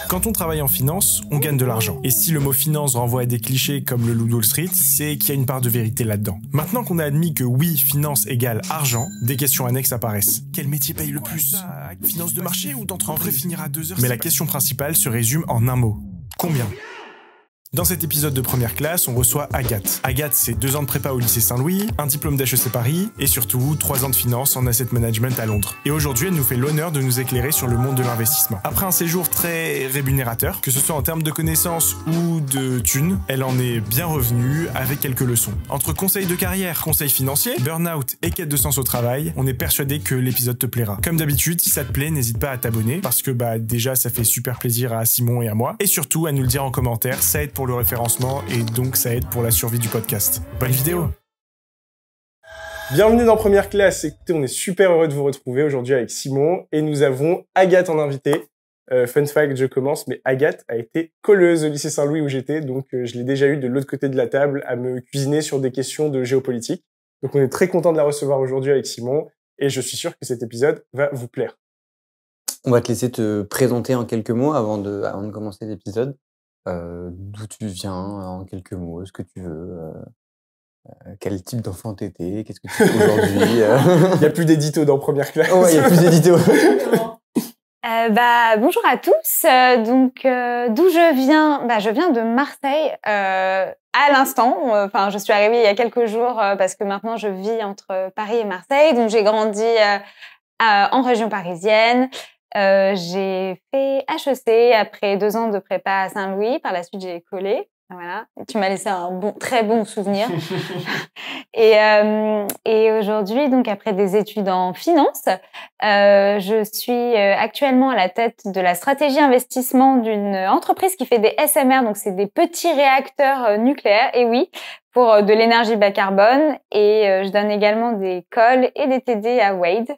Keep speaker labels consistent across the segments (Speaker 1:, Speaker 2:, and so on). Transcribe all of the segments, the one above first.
Speaker 1: Quand on travaille en finance, on gagne de l'argent. Et si le mot finance renvoie à des clichés comme le loup d'Wall Street, c'est qu'il y a une part de vérité là-dedans. Maintenant qu'on a admis que oui, finance égale argent, des questions annexes apparaissent. Quel métier paye le plus? Finance de marché ou d'entreprise? En vrai, finir à 2 heures. Mais la question principale se résume en un mot. Combien? Dans cet épisode de Première Classe, on reçoit Agathe. Agathe, c'est 2 ans de prépa au lycée Saint-Louis, un diplôme d'HEC Paris et surtout 3 ans de finance en asset management à Londres. Et aujourd'hui, elle nous fait l'honneur de nous éclairer sur le monde de l'investissement. Après un séjour très rémunérateur, que ce soit en termes de connaissances ou de thunes, elle en est bien revenue avec quelques leçons. Entre conseils de carrière, conseils financiers, burn-out et quête de sens au travail, on est persuadé que l'épisode te plaira. Comme d'habitude, si ça te plaît, n'hésite pas à t'abonner parce que déjà ça fait super plaisir à Simon et à moi. Et surtout à nous le dire en commentaire, ça aide pour le référencement et donc ça aide pour la survie du podcast. Bonne vidéo! Bienvenue dans Première Classe. Écoutez, on est super heureux de vous retrouver aujourd'hui avec Simon et nous avons Agathe en invité. Fun fact, je commence, mais Agathe a été colleuse au lycée Saint-Louis où j'étais, donc je l'ai déjà eu de l'autre côté de la table à me cuisiner sur des questions de géopolitique. Donc on est très content de la recevoir aujourd'hui avec Simon et je suis sûr que cet épisode va vous plaire.
Speaker 2: On va te laisser te présenter en quelques mots avant de commencer l'épisode. D'où tu viens en quelques mots, ce que tu veux, quel type d'enfant t'étais, qu'est-ce que tu fais aujourd'hui.
Speaker 1: Il n'y a plus d'édito dans Première Classe.
Speaker 2: Oh, il n'y a plus d'édito.
Speaker 3: Bonjour à tous. D'où je viens? Je viens de Marseille. À l'instant, je suis arrivée il y a quelques jours parce que maintenant je vis entre Paris et Marseille. Donc j'ai grandi en région parisienne. J'ai fait HEC après 2 ans de prépa à Saint-Louis. Par la suite, j'ai collé. Voilà. Tu m'as laissé un très bon souvenir. Et aujourd'hui, donc après des études en finance, je suis actuellement à la tête de la stratégie investissement d'une entreprise qui fait des SMR, donc c'est des petits réacteurs nucléaires. Et oui, pour de l'énergie bas carbone. Et je donne également des calls et des TD à Wade,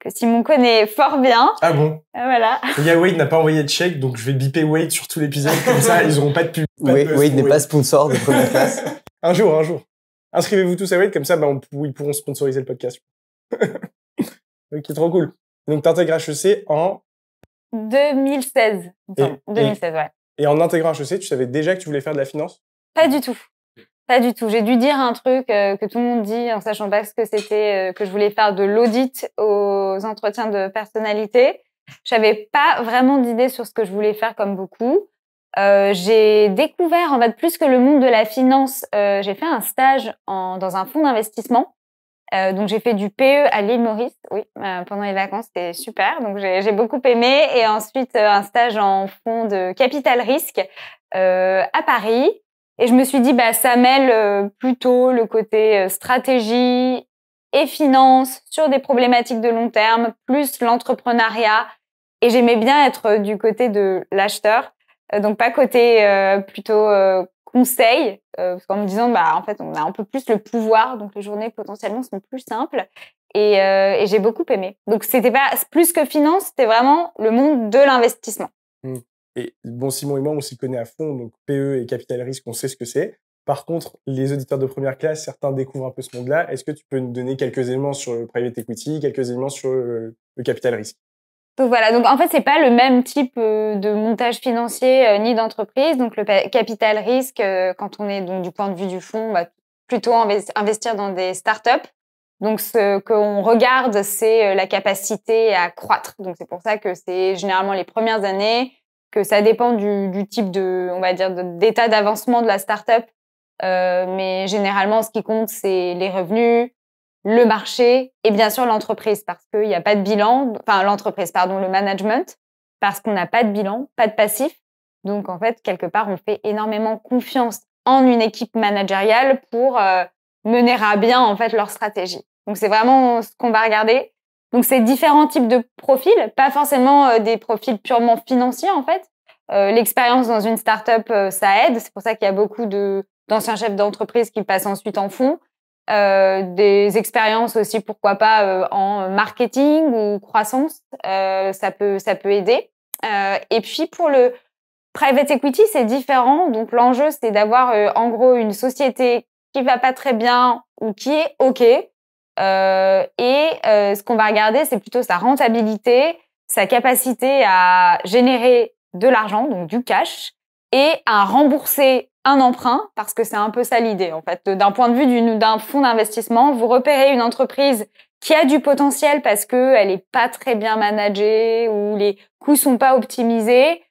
Speaker 3: que Simon connaît fort bien.
Speaker 1: Ah bon?
Speaker 3: Voilà.
Speaker 1: Il y a Wade n'a pas envoyé de chèque, donc je vais biper Wade sur tout l'épisode, comme ça ils auront pas de pub.
Speaker 2: Wade n'est pas sponsor de Première Classe.
Speaker 1: Un jour. Inscrivez-vous tous à Wade, comme ça ils pourront sponsoriser le podcast. Ok, trop cool. Donc t'intègres HEC en
Speaker 3: 2016. 2016, ouais.
Speaker 1: Et en intégrant HEC, tu savais déjà que tu voulais faire de la finance?
Speaker 3: Pas du tout. Pas du tout. J'ai dû dire un truc que tout le monde dit en sachant pas ce que c'était, que je voulais faire de l'audit aux entretiens de personnalité. J'avais pas vraiment d'idée sur ce que je voulais faire comme beaucoup. J'ai découvert, en fait, plus que le monde de la finance, j'ai fait un stage dans un fonds d'investissement. Donc j'ai fait du PE à l'île Maurice, oui, pendant les vacances, c'était super. Donc j'ai beaucoup aimé. Et ensuite un stage en fonds de capital risque à Paris. Et je me suis dit, ça mêle plutôt le côté stratégie et finance sur des problématiques de long terme, plus l'entrepreneuriat. Et j'aimais bien être du côté de l'acheteur, donc pas côté plutôt conseil, parce qu'en me disant, en fait, on a un peu plus le pouvoir, donc les journées potentiellement sont plus simples. Et j'ai beaucoup aimé. Donc c'était pas plus que finance, c'était vraiment le monde de l'investissement.
Speaker 1: Et bon, Simon et moi, on s'y connaît à fond, donc PE et capital risque, on sait ce que c'est. Par contre, les auditeurs de Première Classe, certains découvrent un peu ce monde-là. Est-ce que tu peux nous donner quelques éléments sur le private equity, quelques éléments sur le capital risque?
Speaker 3: Donc voilà, donc en fait, c'est pas le même type de montage financier ni d'entreprise. Donc le capital risque, quand on est donc du point de vue du fonds, plutôt investir dans des startups. Donc ce qu'on regarde, c'est la capacité à croître. Donc c'est pour ça que c'est généralement les premières années, que ça dépend du type de, on va dire, d'état d'avancement de la startup. Mais généralement, ce qui compte, c'est les revenus, le marché et bien sûr l'entreprise, parce qu'il n'y a pas de bilan, le management, parce qu'on n'a pas de bilan, pas de passif. Donc en fait, quelque part, on fait énormément confiance en une équipe managériale pour mener à bien en fait leur stratégie. Donc c'est vraiment ce qu'on va regarder. Donc c'est différents types de profils, pas forcément des profils purement financiers en fait. L'expérience dans une start-up, ça aide. C'est pour ça qu'il y a beaucoup d'anciens chefs d'entreprise qui passent ensuite en fonds. Des expériences aussi, pourquoi pas, en marketing ou croissance, ça peut aider. Et puis pour le private equity, c'est différent. Donc l'enjeu, c'est d'avoir en gros une société qui va pas très bien ou qui est OK. Ce qu'on va regarder, c'est plutôt sa rentabilité, sa capacité à générer de l'argent, donc du cash, et à rembourser un emprunt, parce que c'est un peu ça l'idée, en fait. D'un point de vue d'un fonds d'investissement, vous repérez une entreprise qui a du potentiel parce qu'elle est pas très bien managée ou les coûts sont pas optimisés.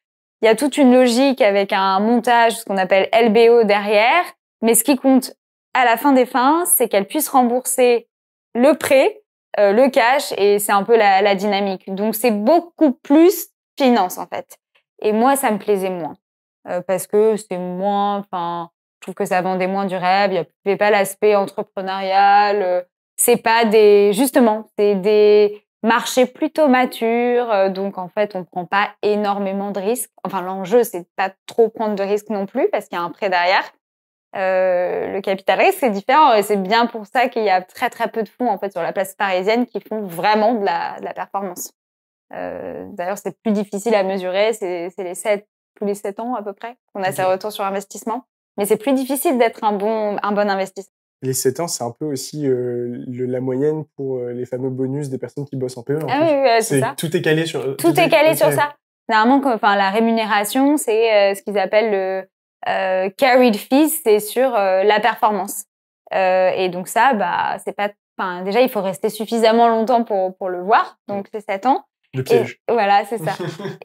Speaker 3: Il y a toute une logique avec un montage, ce qu'on appelle LBO derrière, mais ce qui compte à la fin des fins, c'est qu'elle puisse rembourser le prêt, le cash, et c'est un peu la dynamique. Donc, c'est beaucoup plus finance, en fait. Et moi, ça me plaisait moins. Parce que c'est moins, je trouve que ça vendait moins du rêve, il n'y avait pas l'aspect entrepreneurial, c'est pas c'est des marchés plutôt matures, donc en fait, on prend pas énormément de risques. Enfin, l'enjeu, c'est de pas trop prendre de risques non plus, parce qu'il y a un prêt derrière. Le capital risque, c'est différent, et c'est bien pour ça qu'il y a très très peu de fonds, en fait, sur la place parisienne qui font vraiment de la performance. D'ailleurs, c'est plus difficile à mesurer, c'est tous les 7 ans à peu près qu'on a ces retours sur investissement. Mais c'est plus difficile d'être un bon investisseur.
Speaker 1: Les 7 ans, c'est un peu aussi la moyenne pour les fameux bonus des personnes qui bossent en PE.
Speaker 3: Ah oui, c'est ça.
Speaker 1: Tout est calé sur...
Speaker 3: Tout est calé sur ça. Normalement, la rémunération, c'est ce qu'ils appellent le carried fees, c'est sur la performance. Et donc ça, c'est pas... déjà, il faut rester suffisamment longtemps pour le voir. Donc, c'est 7 ans.
Speaker 1: Le piège.
Speaker 3: Et, voilà, c'est ça.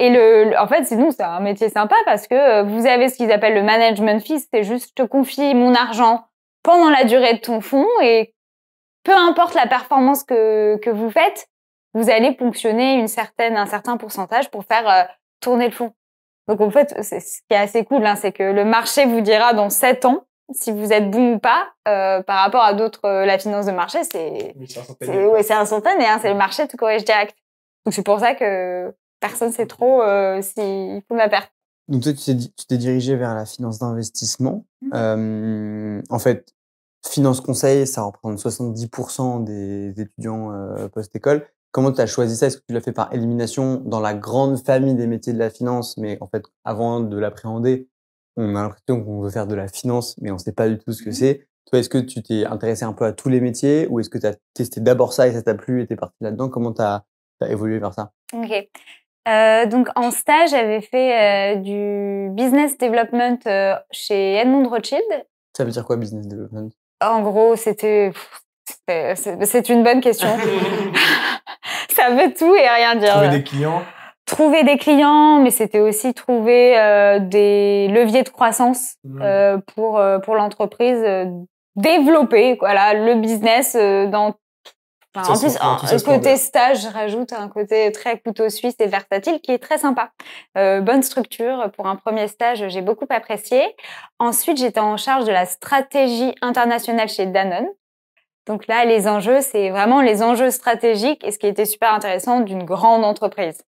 Speaker 3: Et en fait, sinon, c'est un métier sympa parce que vous avez ce qu'ils appellent le management fee, c'est juste je te confie mon argent pendant la durée de ton fonds et peu importe la performance que vous faites, vous allez ponctionner un certain pourcentage pour faire tourner le fonds. Donc en fait, ce qui est assez cool, c'est que le marché vous dira dans 7 ans si vous êtes bon ou pas par rapport à d'autres. La finance de marché, c'est instantané, c'est le marché te corrige direct. Donc c'est pour ça que personne sait trop s'il faut la perte.
Speaker 2: Donc toi, tu t'es dirigé vers la finance d'investissement. En fait, finance conseil, ça représente 70% des étudiants post-école. Comment tu as choisi ça? Est-ce que tu l'as fait par élimination dans la grande famille des métiers de la finance? Mais en fait, avant de l'appréhender, on a l'impression qu'on veut faire de la finance, mais on sait pas du tout ce que c'est. Toi, est-ce que tu t'es intéressé un peu à tous les métiers ou est-ce que tu as testé d'abord ça et ça t'a plu et t'es parti là-dedans? Comment t'as évolué vers ça?
Speaker 3: Ok. Donc en stage, j'avais fait du business development chez Edmond Rothschild.
Speaker 2: Ça veut dire quoi, business development?
Speaker 3: En gros, c'est une bonne question. Ça veut tout et rien dire. Trouver des clients, mais c'était aussi trouver des leviers de croissance pour l'entreprise, développer le business dans... en plus, côté stage, je rajoute un côté très couteau suisse et versatile qui est très sympa. Bonne structure pour un premier stage, j'ai beaucoup apprécié. Ensuite, j'étais en charge de la stratégie internationale chez Danone. Donc là, les enjeux, c'est vraiment les enjeux stratégiques et ce qui était super intéressant d'une grande entreprise.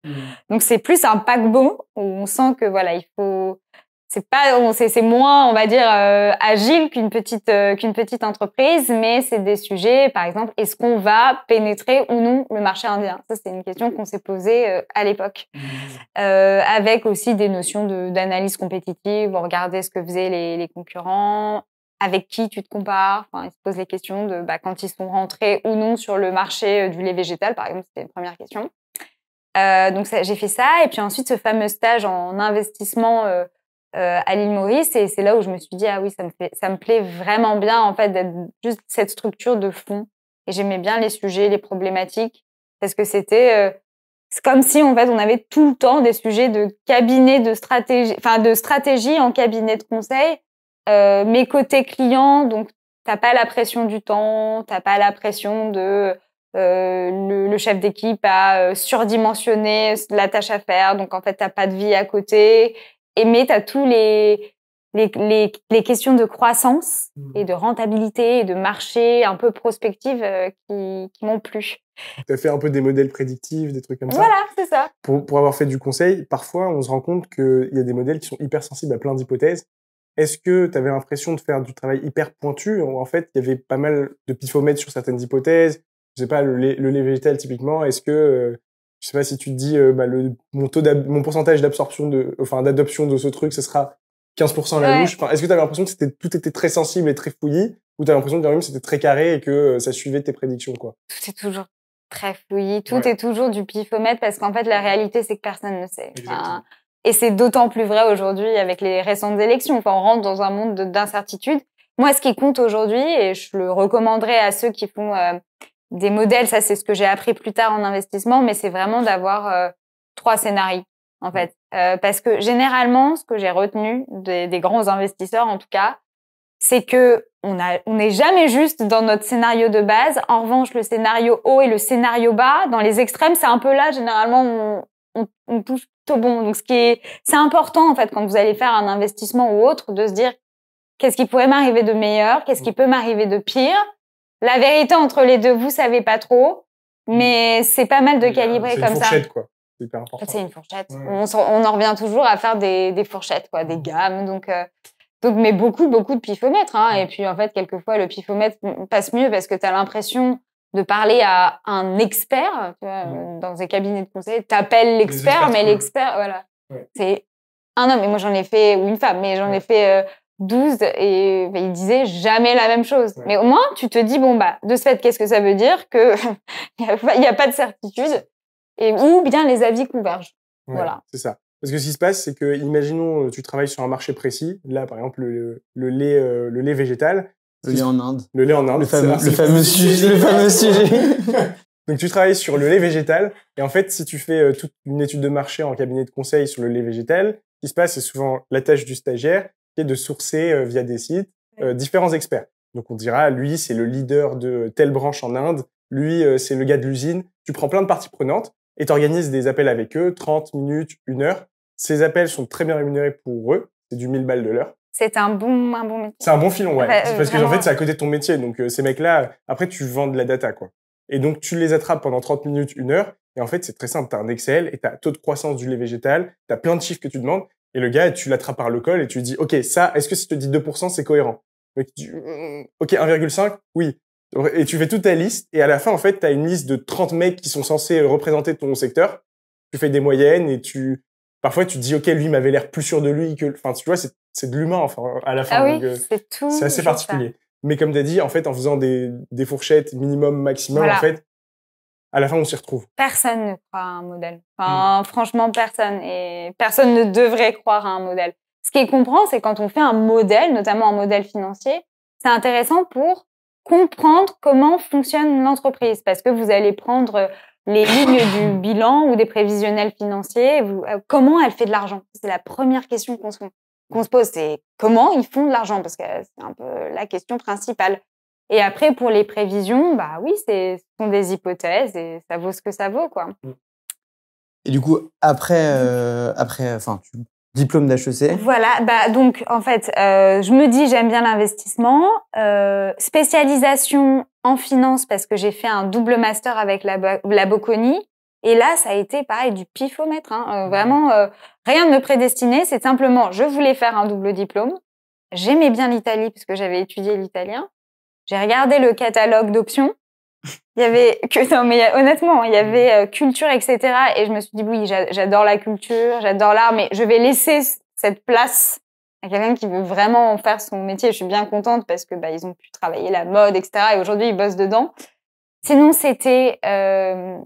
Speaker 3: Donc c'est plus un paquebot où on sent que il faut... c'est moins, on va dire, agile qu'une petite entreprise, mais c'est des sujets, par exemple, est-ce qu'on va pénétrer ou non le marché indien? Ça, c'est une question qu'on s'est posée à l'époque. Avec aussi des notions d'analyse compétitive, regarder ce que faisaient les concurrents, avec qui tu te compares. Ils se posent les questions de quand ils sont rentrés ou non sur le marché du lait végétal, par exemple, c'était une première question. Donc j'ai fait ça, et puis ensuite ce fameux stage en investissement à l'île Maurice, et c'est là où je me suis dit oui, ça me plaît vraiment bien en fait d'être juste cette structure de fond, et j'aimais bien les sujets, les problématiques, parce que c'est comme si en fait on avait tout le temps des sujets de cabinet de stratégie en cabinet de conseil, mais côté client, donc t'as pas la pression du temps, t'as pas la pression de le chef d'équipe a surdimensionné la tâche à faire, donc en fait t'as pas de vie à côté. Mais t'as tous les questions de croissance et de rentabilité et de marché un peu prospective qui m'ont plu.
Speaker 1: T'as fait un peu des modèles prédictifs, des trucs comme ça.
Speaker 3: Voilà, c'est ça.
Speaker 1: Pour avoir fait du conseil, parfois on se rend compte qu'il y a des modèles qui sont hyper sensibles à plein d'hypothèses. Est-ce que tu avais l'impression de faire du travail hyper pointu? En fait, il y avait pas mal de pifomètres sur certaines hypothèses. Je sais pas, le lait végétal typiquement. Est-ce que je sais pas si tu te dis mon pourcentage d'absorption d'adoption de ce truc, ce sera 15% à la louche. Est-ce que tu avais l'impression que tout était très sensible et très fouillis, ou tu as l'impression que quand même c'était très carré et que ça suivait tes prédictions, quoi?
Speaker 3: Tout est toujours très fouillis, tout est toujours du pifomètre, parce qu'en fait la réalité c'est que personne ne sait. Et c'est d'autant plus vrai aujourd'hui avec les récentes élections. Enfin, on rentre dans un monde d'incertitude. Moi, ce qui compte aujourd'hui, et je le recommanderais à ceux qui font des modèles, ça c'est ce que j'ai appris plus tard en investissement, mais c'est vraiment d'avoir 3 scénarios, en fait. Parce que généralement, ce que j'ai retenu des grands investisseurs, en tout cas, c'est que on n'est jamais juste dans notre scénario de base. En revanche, le scénario haut et le scénario bas, dans les extrêmes, c'est un peu là, généralement, on touche plutôt bon. Donc, c'est important, en fait, quand vous allez faire un investissement ou autre, de se dire, qu'est-ce qui pourrait m'arriver de meilleur? Qu'est-ce qui peut m'arriver de pire? La vérité entre les deux, vous savez pas trop, mais c'est pas mal de calibrer comme ça.
Speaker 1: C'est une fourchette, quoi. C'est hyper important.
Speaker 3: En fait, c'est une fourchette.
Speaker 1: Ouais.
Speaker 3: On en revient toujours à faire des fourchettes, quoi, des gammes. Donc, mais beaucoup de pifomètres, hein. Et puis, en fait, quelquefois, le pifomètre passe mieux parce que tu as l'impression de parler à un expert, tu vois, dans des cabinets de conseil. T'appelles l'expert, mais l'expert, voilà. Ouais. C'est un homme. Et moi, j'en ai fait, ou une femme, mais j'en ai fait 12 et il disait jamais la même chose. Ouais. Mais au moins, tu te dis, bon, bah, de ce fait, qu'est-ce que ça veut dire? Que il n'y a pas de certitude. Et ou bien les avis convergent.
Speaker 1: Ouais,
Speaker 3: voilà.
Speaker 1: C'est ça. Parce que ce qui se passe, c'est que, imaginons, tu travailles sur un marché précis. Là, par exemple, le lait végétal.
Speaker 2: Le lait en Inde.
Speaker 1: Le lait en Inde.
Speaker 2: Le fameux sujet.
Speaker 1: Donc, tu travailles sur le lait végétal. Et en fait, si tu fais toute une étude de marché en cabinet de conseil sur le lait végétal, ce qui se passe, c'est souvent la tâche du stagiaire qui est de sourcer via des sites différents experts. Donc, on dira, lui, c'est le leader de telle branche en Inde. Lui, c'est le gars de l'usine. Tu prends plein de parties prenantes et tu organises des appels avec eux, 30 minutes, 1 heure. Ces appels sont très bien rémunérés pour eux. C'est du 1000 balles de l'heure.
Speaker 3: C'est un bon métier.
Speaker 1: C'est un bon filon, ouais.
Speaker 3: Enfin,
Speaker 1: parce que, en fait, c'est à côté de ton métier. Donc, ces mecs-là, après, tu vends de la data, quoi. Et donc, tu les attrapes pendant 30 minutes, 1 heure. Et en fait, c'est très simple. Tu as un Excel et tu as taux de croissance du lait végétal. Tu as plein de chiffres que tu demandes. Et le gars, tu l'attrapes par le col et tu lui dis, OK, ça, est-ce que si je te dis 2%, c'est cohérent? Donc, OK, 1,5? Oui. Et tu fais toute ta liste. Et à la fin, en fait, tu as une liste de 30 mecs qui sont censés représenter ton secteur. Tu fais des moyennes et parfois, tu te dis, OK, lui, il m'avait l'air plus sûr de lui que, enfin, tu vois, c'est de l'humain, enfin, à la fin.
Speaker 3: Ah oui,
Speaker 1: donc,
Speaker 3: c'est tout.
Speaker 1: C'est assez particulier. Ça. Mais comme tu as dit, en fait, en faisant des fourchettes minimum, maximum,
Speaker 3: voilà.
Speaker 1: En fait, à la fin, on s'y retrouve.
Speaker 3: Personne ne croit à un modèle. Enfin, franchement, personne. Et personne ne devrait croire à un modèle. Ce qui est comprend, c'est quand on fait un modèle, notamment un modèle financier, c'est intéressant pour comprendre comment fonctionne l'entreprise. Parce que vous allez prendre les lignes du bilan ou des prévisionnels financiers. Comment elle fait de l'argent? C'est la première question qu'on se pose. C'est comment ils font de l'argent? Parce que c'est un peu la question principale. Et après, pour les prévisions, bah oui, ce sont des hypothèses et ça vaut ce que ça vaut, quoi.
Speaker 2: Et du coup, après, diplôme d'HEC.
Speaker 3: Voilà, bah donc en fait, je me dis j'aime bien l'investissement, spécialisation en finance parce que j'ai fait un double master avec la Bocconi. Et là, ça a été pareil du pifomètre, hein. Vraiment, rien ne me prédestinait. C'est simplement, je voulais faire un double diplôme. J'aimais bien l'Italie parce que j'avais étudié l'italien. J'ai regardé le catalogue d'options. Il y avait non mais honnêtement, il y avait culture, etc. Et je me suis dit oui, j'adore la culture, j'adore l'art, mais je vais laisser cette place à quelqu'un qui veut vraiment en faire son métier. Je suis bien contente parce que ils ont pu travailler la mode, etc. Et aujourd'hui, ils bossent dedans. Sinon, c'était, je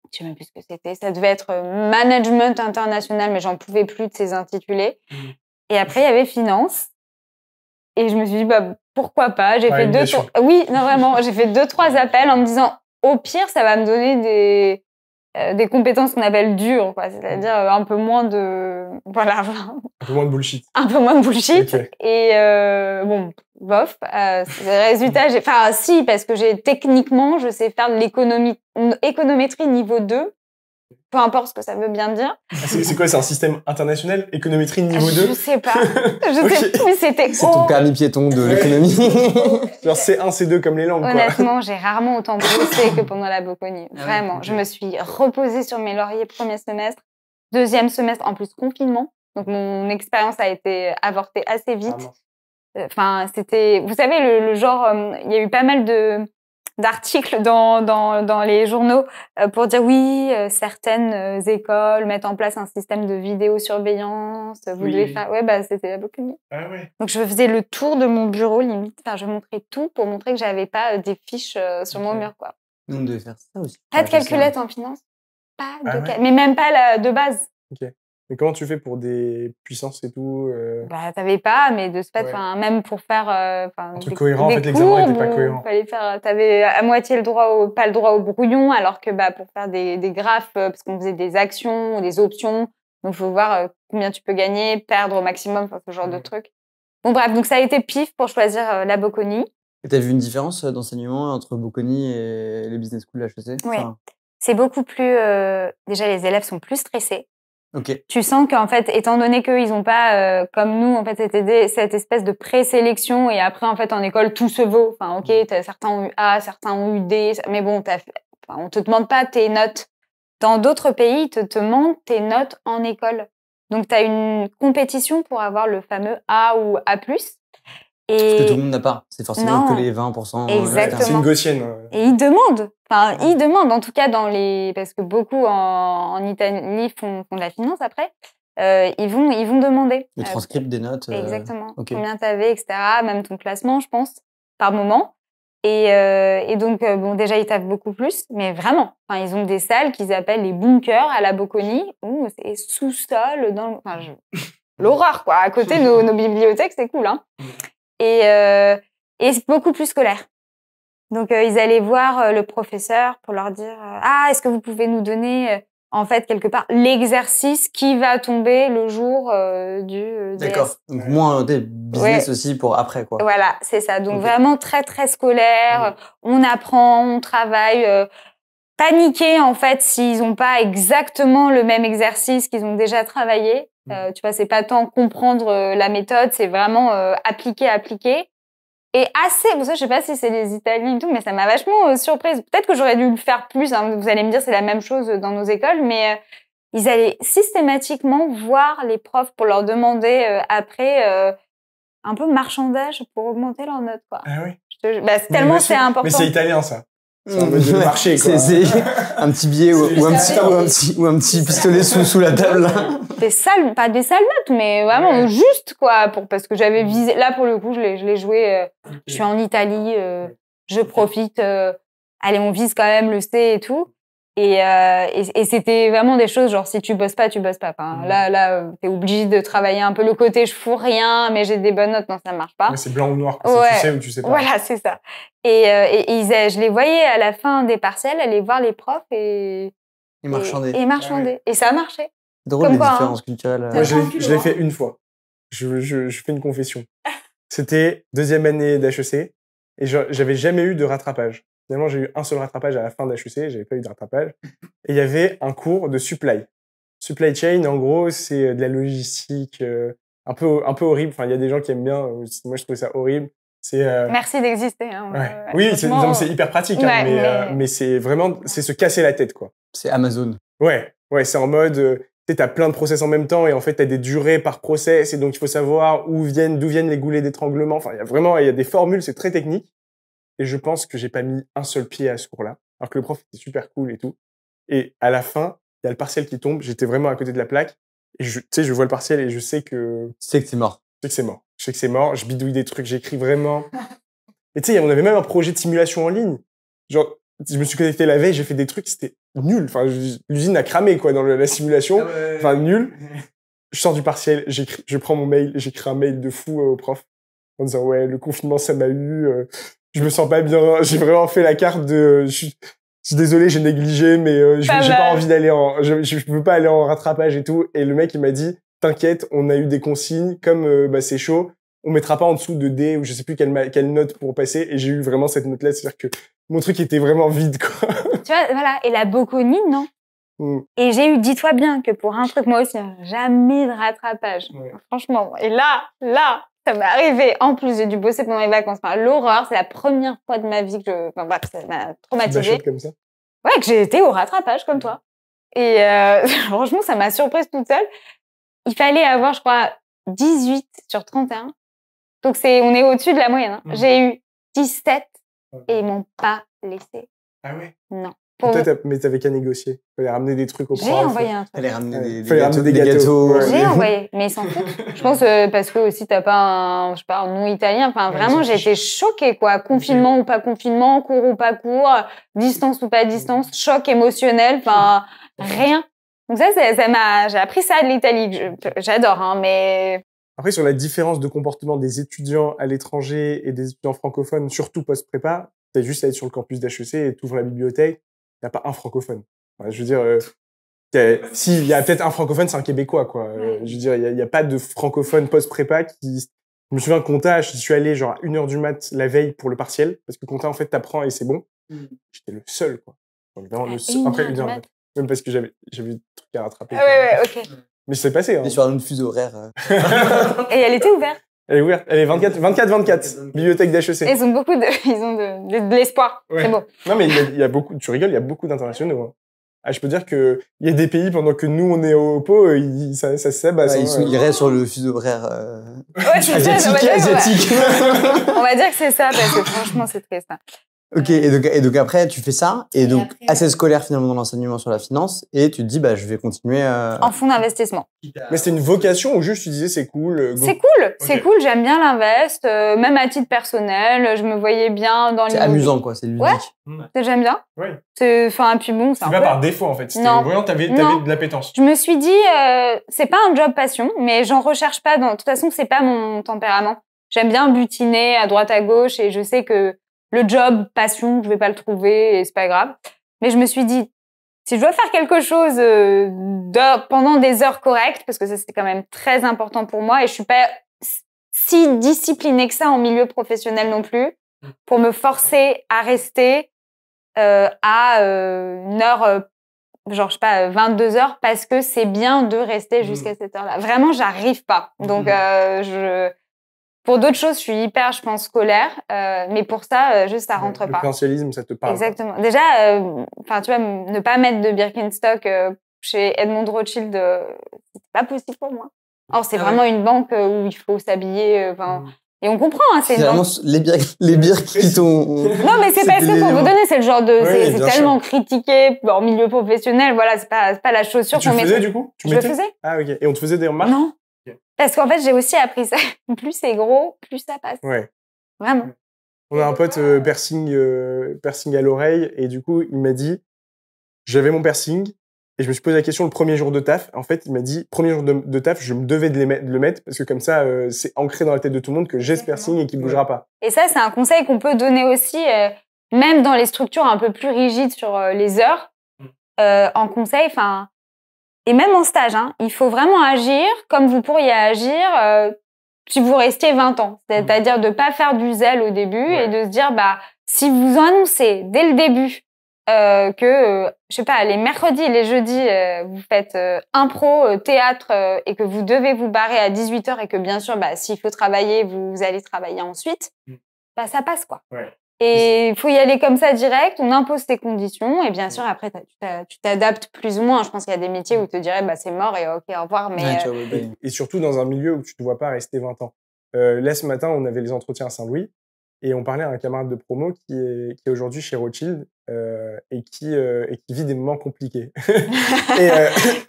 Speaker 3: sais même plus ce que c'était. Ça devait être management international, mais j'en pouvais plus de ces intitulés. Et après, il y avait finance. Et je me suis dit, pourquoi pas? J'ai fait oui, non, vraiment, j'ai fait 2-3 appels en me disant, au pire, ça va me donner des compétences qu'on appelle dures, quoi. C'est-à-dire un peu moins de, voilà.
Speaker 1: Un peu moins de bullshit.
Speaker 3: Un peu moins de bullshit. Okay. Et, bon, bof, résultat, si, parce que techniquement, je sais faire de l'économétrie niveau 2. Peu importe ce que ça veut bien dire.
Speaker 1: C'est quoi, c'est un système international? Économétrie niveau 2?
Speaker 3: Je sais pas. Je sais plus, c'était...
Speaker 2: C'est ton permis piéton de l'économie.
Speaker 1: Genre C1, C2 comme les langues,
Speaker 3: honnêtement, j'ai rarement autant bossé que pendant la Bocconi. Vraiment. Okay. Je me suis reposée sur mes lauriers premier semestre. Deuxième semestre, en plus, confinement. Donc, mon expérience a été avortée assez vite. Enfin, c'était... Vous savez, le genre... il y a eu pas mal d'articles dans les journaux pour dire oui, certaines écoles mettent en place un système de vidéosurveillance. Vous devez faire... Ouais, c'était la Bocconi.
Speaker 1: Ah ouais.
Speaker 3: Donc, je faisais le tour de mon bureau, limite. Enfin, je montrais tout pour montrer que j'avais pas des fiches sur mon mur, quoi.
Speaker 2: On devait faire ça aussi.
Speaker 3: Pas de calculette en finance. Pas de mais même pas de base.
Speaker 1: Ok. Mais comment tu fais pour des puissances et tout
Speaker 3: Bah, t'avais pas, mais de ce fait,
Speaker 1: Ouais.
Speaker 3: même pour faire
Speaker 1: Un truc cohérent, en fait, l'examen
Speaker 3: courbes,
Speaker 1: était pas cohérent.
Speaker 3: fallait faire, t'avais à moitié pas le droit au brouillon, alors que pour faire des graphes, parce qu'on faisait des actions, des options, donc faut voir combien tu peux gagner, perdre au maximum, enfin, ce genre de trucs. Bon bref, donc ça a été pif pour choisir la Bocconi.
Speaker 2: Et t'as vu une différence d'enseignement entre Bocconi et les business schools HEC?
Speaker 3: Oui. C'est beaucoup plus... déjà, les élèves sont plus stressés.
Speaker 2: Ok.
Speaker 3: Tu sens qu'en fait, étant donné qu'eux, ils n'ont pas, comme nous, en fait, cette espèce de présélection et après, en fait, en école, tout se vaut. Enfin, ok, certains ont eu A, certains ont eu D, mais bon, on te demande pas tes notes. Dans d'autres pays, ils te demandent tes notes en école. Donc, tu as une compétition pour avoir le fameux A ou A+.
Speaker 2: Ce que tout le monde n'a pas. C'est forcément que les 20%.
Speaker 3: Exactement.
Speaker 1: C'est une gaussienne.
Speaker 3: Et ils demandent. Enfin, ils demandent, en tout cas, parce que beaucoup en Italie font de la finance après. Ils vont demander.
Speaker 2: Le transcript des notes.
Speaker 3: Exactement.
Speaker 2: Okay.
Speaker 3: Combien t'avais, etc. Même ton classement, je pense, par moment. Et donc, bon, déjà, ils taffent beaucoup plus. Mais vraiment, ils ont des salles qu'ils appellent les bunkers à la Bocconi, où c'est sous-sol, l'horreur, quoi. À côté, nos bibliothèques, c'est cool, hein. Et c'est beaucoup plus scolaire. Donc, ils allaient voir le professeur pour leur dire est-ce que vous pouvez nous donner, en fait, quelque part, l'exercice qui va tomber le jour du DS.
Speaker 2: D'accord. Donc, moins des business aussi pour après, quoi.
Speaker 3: Voilà, c'est ça. Donc, vraiment très, très scolaire. On apprend, on travaille. Paniquer, en fait, s'ils n'ont pas exactement le même exercice qu'ils ont déjà travaillé. Tu vois, c'est pas tant comprendre la méthode, c'est vraiment appliquer. Et bon, ça, je sais pas si c'est les Italiens et tout, mais ça m'a vachement surprise. Peut-être que j'aurais dû le faire plus, hein. Vous allez me dire, c'est la même chose dans nos écoles, mais ils allaient systématiquement voir les profs pour leur demander après un peu marchandage pour augmenter leurs notes, quoi.
Speaker 1: Ah oui.
Speaker 3: Tellement c'est important.
Speaker 1: Mais c'est italien, ça. C'est un mode de marché, quoi.
Speaker 2: C'est un petit billet ou un petit pistolet sous la table.
Speaker 3: Pas des sales notes, mais vraiment juste, quoi, parce que j'avais visé. Là, pour le coup, je l'ai joué. Je suis en Italie, je profite. Allez, on vise quand même le C et tout. Et c'était vraiment des choses genre, si tu bosses pas, tu bosses pas. Enfin, là, t'es obligé de travailler un peu le côté je fous rien, mais j'ai des bonnes notes, non, ça marche pas.
Speaker 1: Mais c'est blanc ou noir, quoi. Tu sais ou tu sais pas.
Speaker 3: Voilà, c'est ça. Et je les voyais à la fin des partiels aller voir les profs et marchander. Et ça a marché.
Speaker 2: C'est drôle, les différences culturelles.
Speaker 1: Moi, je l'ai fait une fois. Je fais une confession. C'était 2e année d'HEC et j'avais jamais eu de rattrapage. Finalement, j'ai eu un seul rattrapage à la fin d'HEC, j'avais pas eu de rattrapage. Et il y avait un cours de supply. Supply chain, en gros, c'est de la logistique un peu horrible. Enfin, il y a des gens qui aiment bien. Moi, je trouve ça horrible.
Speaker 3: Merci d'exister. Hein,
Speaker 1: oui, c'est hyper pratique, mais c'est vraiment se casser la tête, quoi.
Speaker 2: C'est Amazon.
Speaker 1: Ouais, c'est en mode, t'as plein de process en même temps et en fait, t'as des durées par process et donc il faut savoir d'où viennent les goulets d'étranglement. Enfin, il y a des formules, c'est très technique. Et je pense que j'ai pas mis un seul pied à ce cours-là, alors que le prof était super cool et tout. Et à la fin, il y a le partiel qui tombe. J'étais vraiment à côté de la plaque. Et je vois le partiel et je sais que...
Speaker 2: Tu sais que c'est mort.
Speaker 1: Je sais que c'est mort. Je bidouille des trucs, j'écris vraiment. Et tu sais, on avait même un projet de simulation en ligne. Genre, je me suis connecté la veille, j'ai fait des trucs, c'était nul. Enfin, l'usine a cramé, quoi, dans la simulation. Enfin, nul. Je sors du partiel, je prends mon mail, j'écris un mail de fou au prof en disant, ouais, le confinement, ça m'a eu... je me sens pas bien. J'ai vraiment fait la carte de... Je suis désolé, j'ai négligé, mais j'ai pas envie d'aller je veux pas aller en rattrapage et tout. Et le mec, il m'a dit, t'inquiète, on a eu des consignes, comme c'est chaud, on mettra pas en dessous de D ou je sais plus quelle note pour passer. Et j'ai eu vraiment cette note-là, c'est-à-dire que mon truc était vraiment vide, quoi. Tu
Speaker 3: vois, voilà. Et la Bocconi, non. Et j'ai eu, dis-toi bien que pour un truc, moi aussi, jamais de rattrapage. Ouais. Franchement. Et là, ça m'est arrivé. En plus, j'ai dû bosser pendant les vacances. Enfin, l'horreur, c'est la première fois de ma vie que ça m'a traumatisée.
Speaker 1: Comme ça.
Speaker 3: Ouais, que j'ai été au rattrapage comme toi. Et franchement, ça m'a surprise toute seule. Il fallait avoir, je crois, 18 sur 31. Donc, on est au-dessus de la moyenne. Hein. J'ai eu 17 et ils m'ont pas laissé.
Speaker 1: Ah ouais?
Speaker 3: Non.
Speaker 1: Mais t'avais qu'à négocier. Fallait ramener des trucs au prof.
Speaker 3: J'ai envoyé un truc.
Speaker 2: Fallait ramener des gâteaux.
Speaker 3: J'ai envoyé, mais ils s'en foutent. Je pense parce que aussi t'as pas un nom italien. Enfin, vraiment, j'ai été choquée, quoi. Confinement ou pas confinement, cours ou pas cours, distance ou pas distance, choc émotionnel. Enfin, rien. Donc ça j'ai appris ça de l'Italie, j'adore, hein, mais...
Speaker 1: Après, sur la différence de comportement des étudiants à l'étranger et des étudiants francophones, surtout post-prépa, t'as juste à être sur le campus d'HEC et t'ouvres la bibliothèque, y a pas un francophone. Enfin, je veux dire, si, il y a peut-être un francophone, c'est un Québécois, quoi. Je veux dire, il y a pas de francophone post-prépa qui... Je me souviens, compta, je suis allé genre à 1h du mat la veille pour le partiel, parce que compta, en fait, t'apprends et c'est bon. J'étais le seul, quoi. Donc, vraiment, le seul. Après, 1h du mat. Même parce que j'avais des trucs à rattraper.
Speaker 3: Ouais, ok.
Speaker 1: Mais c'est passé, hein.
Speaker 2: Et sur un autre fuseau horaire.
Speaker 3: Et elle était ouverte?
Speaker 1: Elle est ouverte. Elle est 24/24. Bibliothèque d'HEC.
Speaker 3: Ils ont de l'espoir.
Speaker 1: Ouais.
Speaker 3: C'est beau.
Speaker 1: Non, mais il y a beaucoup, tu rigoles, il y a beaucoup d'internationaux, hein. Ah, je peux dire que il y a des pays pendant que nous on est au pot, ça se sabasse.
Speaker 2: Ils restent sur le fuseau horaire
Speaker 3: ouais, c'est
Speaker 2: asiatique.
Speaker 3: On va dire que c'est ça, parce que franchement, c'est triste.
Speaker 2: Ok, et donc après, tu fais ça, et donc assez scolaire finalement dans l'enseignement sur la finance, et tu te dis, je vais continuer
Speaker 3: en fonds d'investissement.
Speaker 1: Mais c'était une vocation ou juste tu disais c'est cool?
Speaker 3: C'est cool, c'est cool, j'aime bien l'invest, même à titre personnel, je me voyais bien dans les...
Speaker 2: C'est amusant, quoi, c'est ludique.
Speaker 3: Ouais, j'aime bien.
Speaker 1: Ouais.
Speaker 3: Enfin, puis bon, c'est
Speaker 1: pas par défaut, en fait. C'était vraiment, t'avais de l'appétence.
Speaker 3: Je me suis dit, c'est pas un job passion, mais j'en recherche pas. De toute façon, c'est pas mon tempérament. J'aime bien butiner à droite à gauche et je sais que le job passion, je vais pas le trouver et c'est pas grave. Mais je me suis dit, si je dois faire quelque chose pendant des heures correctes, parce que ça c'était quand même très important pour moi et je suis pas si disciplinée que ça en milieu professionnel non plus, pour me forcer à rester à une heure, genre je sais pas, 22 heures, parce que c'est bien de rester jusqu'à cette heure-là. Vraiment, j'arrive pas. Donc pour d'autres choses, je suis hyper, je pense, scolaire, mais pour ça, juste ça rentre pas. Le
Speaker 1: potentialisme, ça te parle.
Speaker 3: Exactement. Déjà, tu vois, ne pas mettre de Birkenstock chez Edmond de Rothschild, c'est pas possible pour moi. Or, c'est vraiment une banque où il faut s'habiller, et on comprend, hein, c'est
Speaker 2: vraiment les bières qui t'ont...
Speaker 3: Non, mais c'est parce que pour vous donner, c'est le genre de, c'est tellement critiqué en milieu professionnel, voilà, c'est pas la chaussure qu'on met.
Speaker 1: Tu le faisais, du coup?
Speaker 3: Je le faisais.
Speaker 1: Ah, ok. Et on te faisait des remarques?
Speaker 3: Non. Parce qu'en fait, j'ai aussi appris ça. Plus c'est gros, plus ça passe.
Speaker 1: Ouais.
Speaker 3: Vraiment.
Speaker 1: On a un pote piercing à l'oreille et du coup, il m'a dit, j'avais mon piercing et je me suis posé la question le premier jour de taf. En fait, il m'a dit, premier jour de taf, je me devais de le mettre parce que comme ça, c'est ancré dans la tête de tout le monde que j'ai ce piercing et qu'il bougera pas.
Speaker 3: Et ça, c'est un conseil qu'on peut donner aussi, même dans les structures un peu plus rigides sur les heures, en conseil, enfin, et même en stage, hein, il faut vraiment agir comme vous pourriez agir si vous restiez 20 ans. C'est-à-dire de pas faire du zèle au début et de se dire, si vous annoncez dès le début que, je sais pas, les mercredis et les jeudis, vous faites impro, théâtre et que vous devez vous barrer à 18h et que bien sûr, s'il faut travailler, vous allez travailler ensuite, ça passe, quoi. Ouais. Et il faut y aller comme ça direct, on impose tes conditions et bien sûr après tu t'adaptes plus ou moins. Je pense qu'il y a des métiers où tu te dirais c'est mort et ok au revoir. Mais
Speaker 1: et surtout dans un milieu où tu te vois pas rester 20 ans. Là ce matin on avait les entretiens à Saint-Louis et on parlait à un camarade de promo qui est aujourd'hui chez Rothschild et qui vit des moments compliqués.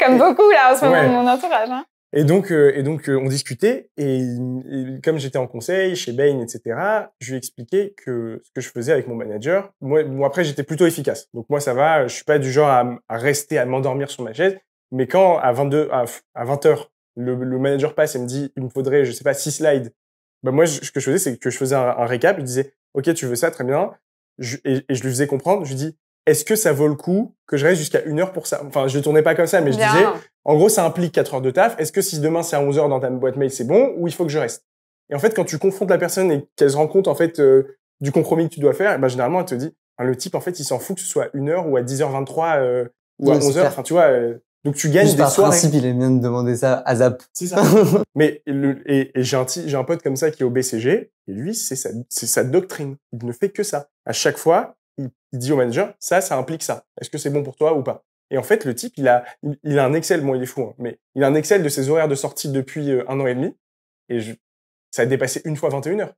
Speaker 3: Comme beaucoup là en ce moment de mon entourage. Hein.
Speaker 1: Et donc on discutait et comme j'étais en conseil chez Bain, etc., je lui expliquais que ce que je faisais avec mon manager, moi après j'étais plutôt efficace. Donc moi ça va, je suis pas du genre à rester à m'endormir sur ma chaise. Mais quand à 20h le manager passe et me dit il me faudrait je sais pas 6 slides, moi ce que je faisais c'est que je faisais un récap, je disais ok tu veux ça très bien, et je lui faisais comprendre, je lui dis est-ce que ça vaut le coup que je reste jusqu'à 1h pour ça? Enfin, je le tournais pas comme ça, mais je disais, en gros, ça implique 4 heures de taf. Est-ce que si demain c'est à 11h dans ta boîte mail, c'est bon, ou il faut que je reste? Et en fait, quand tu confrontes la personne et qu'elle se rend compte, en fait, du compromis que tu dois faire, généralement, elle te dit, le type, en fait, il s'en fout que ce soit à 1h ou à 10h23, ou à 11h. Enfin, tu vois, donc tu gagnes des soirées.
Speaker 2: Principe, il est bien de demander ça à Zap.
Speaker 1: C'est ça. Mais, j'ai un pote comme ça qui est au BCG, et lui, c'est sa doctrine. Il ne fait que ça. À chaque fois, il dit au manager, ça implique ça. Est-ce que c'est bon pour toi ou pas? Et en fait, le type, il a un Excel, bon, il est fou, hein, mais il a un Excel de ses horaires de sortie depuis 1 an et demi, et ça a dépassé une fois 21h.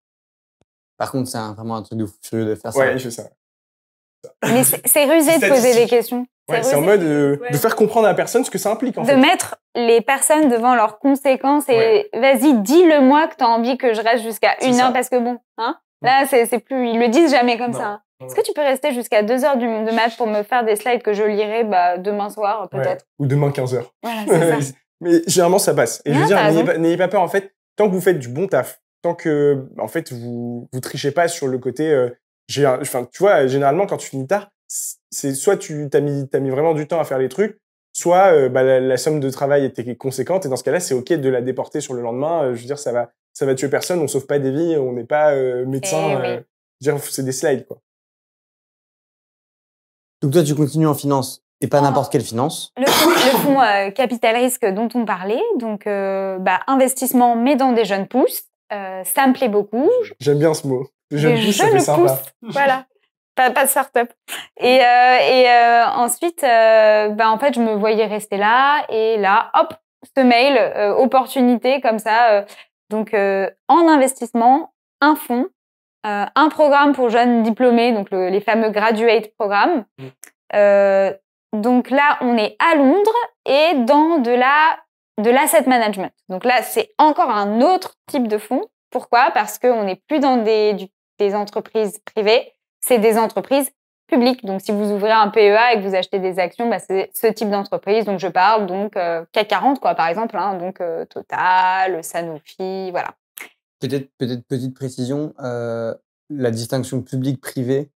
Speaker 2: Par contre, c'est vraiment un truc de fou furieux de faire ça.
Speaker 1: Ouais, il fait ça.
Speaker 3: Mais c'est rusé de poser des questions.
Speaker 1: C'est en mode de faire comprendre à la personne ce que ça implique, en fait.
Speaker 3: De mettre les personnes devant leurs conséquences et vas-y, dis-le-moi que t'as envie que je reste jusqu'à 1 heure parce que bon, hein. Là, c'est plus, ils le disent jamais comme ça. Hein. Est-ce que tu peux rester jusqu'à 2h de maths pour me faire des slides que je lirai demain soir, peut-être?
Speaker 1: Ou demain 15h.
Speaker 3: Voilà, c'est ça.
Speaker 1: Mais généralement, ça passe. Et je veux
Speaker 3: Non,
Speaker 1: dire,
Speaker 3: t'as raison.
Speaker 1: n'ayez pas peur. En fait, tant que vous faites du bon taf, tant que, en fait, vous trichez pas sur le côté, enfin, tu vois, généralement, quand tu finis tard, c'est soit t'as mis vraiment du temps à faire les trucs, soit, la somme de travail était conséquente. Et dans ce cas-là, c'est OK de la déporter sur le lendemain. Je veux dire, ça va tuer personne. On sauve pas des vies. On n'est pas, médecin.
Speaker 3: oui.
Speaker 1: Je veux dire, c'est des slides, quoi.
Speaker 2: Donc toi, tu continues en finance et pas n'importe quelle finance.
Speaker 3: Le fonds capital risque dont on parlait, donc investissement mais dans des jeunes pousses, ça me plaît beaucoup.
Speaker 1: J'aime bien ce mot. Jeune pousse, ça
Speaker 3: Jeunes
Speaker 1: fait sympa.
Speaker 3: pousses, voilà, pas start-up. Et ensuite, en fait, je me voyais rester là et là, hop, ce mail, opportunité comme ça. Donc en investissement, un fonds. Un programme pour jeunes diplômés, donc les fameux graduate programmes. Donc là, on est à Londres et dans de l'asset management. Donc là, c'est encore un autre type de fonds. Pourquoi? Parce qu'on n'est plus dans des entreprises privées, c'est des entreprises publiques. Donc si vous ouvrez un PEA et que vous achetez des actions, c'est ce type d'entreprise. Donc je parle CAC 40, quoi, par exemple, hein, donc Total, Sanofi, voilà.
Speaker 2: Peut-être petite précision, la distinction public-privé,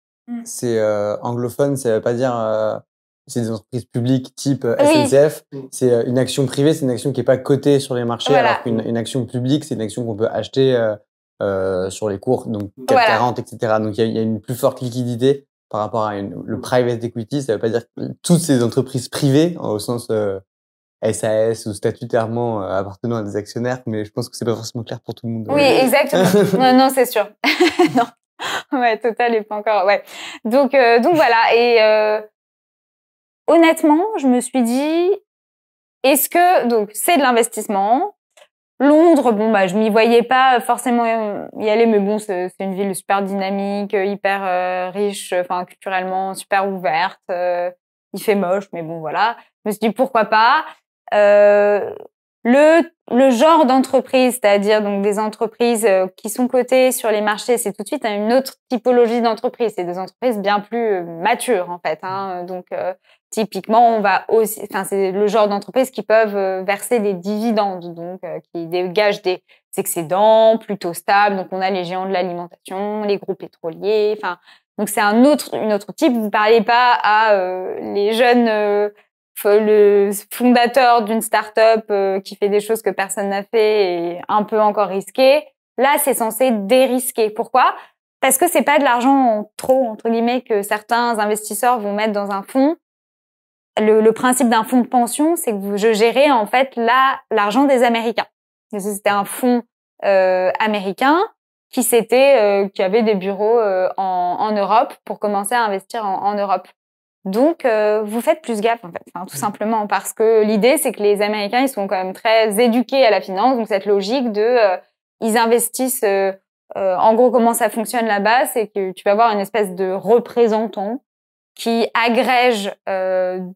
Speaker 2: c'est anglophone, ça veut pas dire c'est des entreprises publiques type SNCF. C'est une action privée, c'est une action qui est pas cotée sur les marchés,
Speaker 3: voilà.
Speaker 2: Alors qu'une action publique, c'est une action qu'on peut acheter sur les cours, donc CAC 40, etc. Donc il y a une plus forte liquidité par rapport à le private equity. Ça veut pas dire que toutes ces entreprises privées, au sens SAS ou statutairement appartenant à des actionnaires, mais je pense que c'est pas forcément clair pour tout le monde.
Speaker 3: Oui, exactement. non, c'est sûr. non. Ouais, Total est pas encore. Ouais. Donc voilà. Et honnêtement, je me suis dit, est-ce que donc c'est de l'investissement. Londres, je m'y voyais pas forcément y aller, mais bon, c'est une ville super dynamique, hyper riche, enfin culturellement super ouverte. Il fait moche, mais bon voilà. Je me suis dit pourquoi pas. Le genre d'entreprise, c'est-à-dire donc des entreprises qui sont cotées sur les marchés, c'est tout de suite une autre typologie d'entreprise. C'est des entreprises bien plus matures en fait. Hein. Donc typiquement, on va aussi, c'est le genre d'entreprises qui peuvent verser des dividendes, donc qui dégagent des excédents plutôt stables. Donc on a les géants de l'alimentation, les groupes pétroliers. Donc c'est une autre type. Vous ne parlez pas à les jeunes. Le fondateur d'une start-up qui fait des choses que personne n'a fait et un peu encore risqué. Là, c'est censé dérisquer. Pourquoi? Parce que c'est pas de l'argent trop, entre guillemets, que certains investisseurs vont mettre dans un fonds. Le principe d'un fonds de pension, c'est que je gérais en fait l'argent des Américains. C'était un fonds américain qui avait des bureaux en Europe pour commencer à investir en Europe. Donc, vous faites plus gaffe, en fait, tout simplement, parce que l'idée, c'est que les Américains, ils sont quand même très éduqués à la finance, donc cette logique ils investissent, en gros, comment ça fonctionne là-bas, c'est que tu vas avoir une espèce de représentant qui agrège, on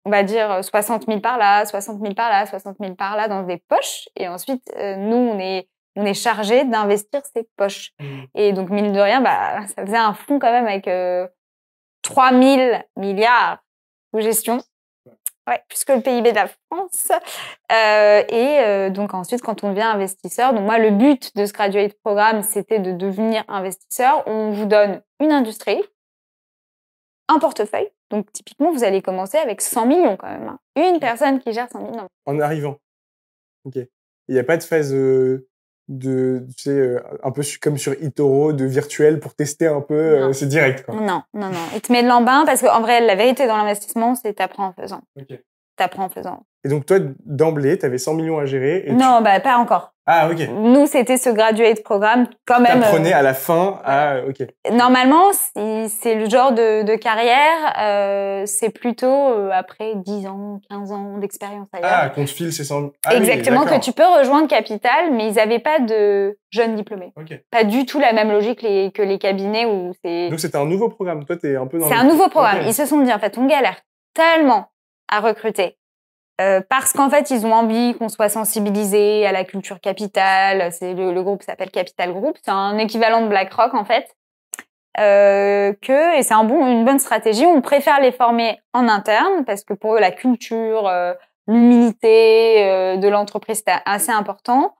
Speaker 3: va dire, 60 000 par là, 60 000 par là, 60 000 par là dans des poches, et ensuite, nous, on est chargé d'investir ces poches. Et donc, mine de rien, ça faisait un fonds quand même avec 3 000 milliards de gestion, plus que le PIB de la France. Donc ensuite, quand on devient investisseur, donc moi, le but de ce graduate programme, c'était de devenir investisseur. On vous donne une industrie, un portefeuille. Donc typiquement, vous allez commencer avec 100 millions quand même. Hein. Une personne qui gère 100 millions.
Speaker 1: En arrivant. Ok. Il n'y a pas de phase un peu comme sur eToro, de virtuel pour tester un peu, c'est direct, quoi.
Speaker 3: Non. Il te met de l'embain parce qu'en vrai, la vérité dans l'investissement, c'est t'apprends en faisant.
Speaker 1: Ok.
Speaker 3: T'apprends en faisant.
Speaker 1: Et donc, toi, d'emblée, t'avais 100 millions à gérer. Et
Speaker 3: non, pas encore.
Speaker 1: Ah, ok.
Speaker 3: Nous, c'était ce graduate programme quand même.
Speaker 1: T'apprenais à la fin ok.
Speaker 3: Normalement, c'est le genre de carrière, c'est plutôt après 10 ans, 15 ans d'expérience ailleurs.
Speaker 1: Ah, qu'on te file ces 100...
Speaker 3: Exactement, que tu peux rejoindre Capital, mais ils n'avaient pas de jeunes diplômés.
Speaker 1: Okay.
Speaker 3: Pas du tout la même logique que les cabinets où c'est...
Speaker 1: Donc, c'était un nouveau programme. Toi, t'es un peu dans...
Speaker 3: C'est un nouveau programme. Okay. Ils se sont dit, en fait, on galère tellement à recruter. Parce qu'en fait, ils ont envie qu'on soit sensibilisé à la culture Capital. C'est le groupe s'appelle Capital Group. C'est un équivalent de BlackRock, en fait. et c'est une bonne stratégie. On préfère les former en interne parce que pour eux, la culture, l'humilité de l'entreprise, c'est assez important.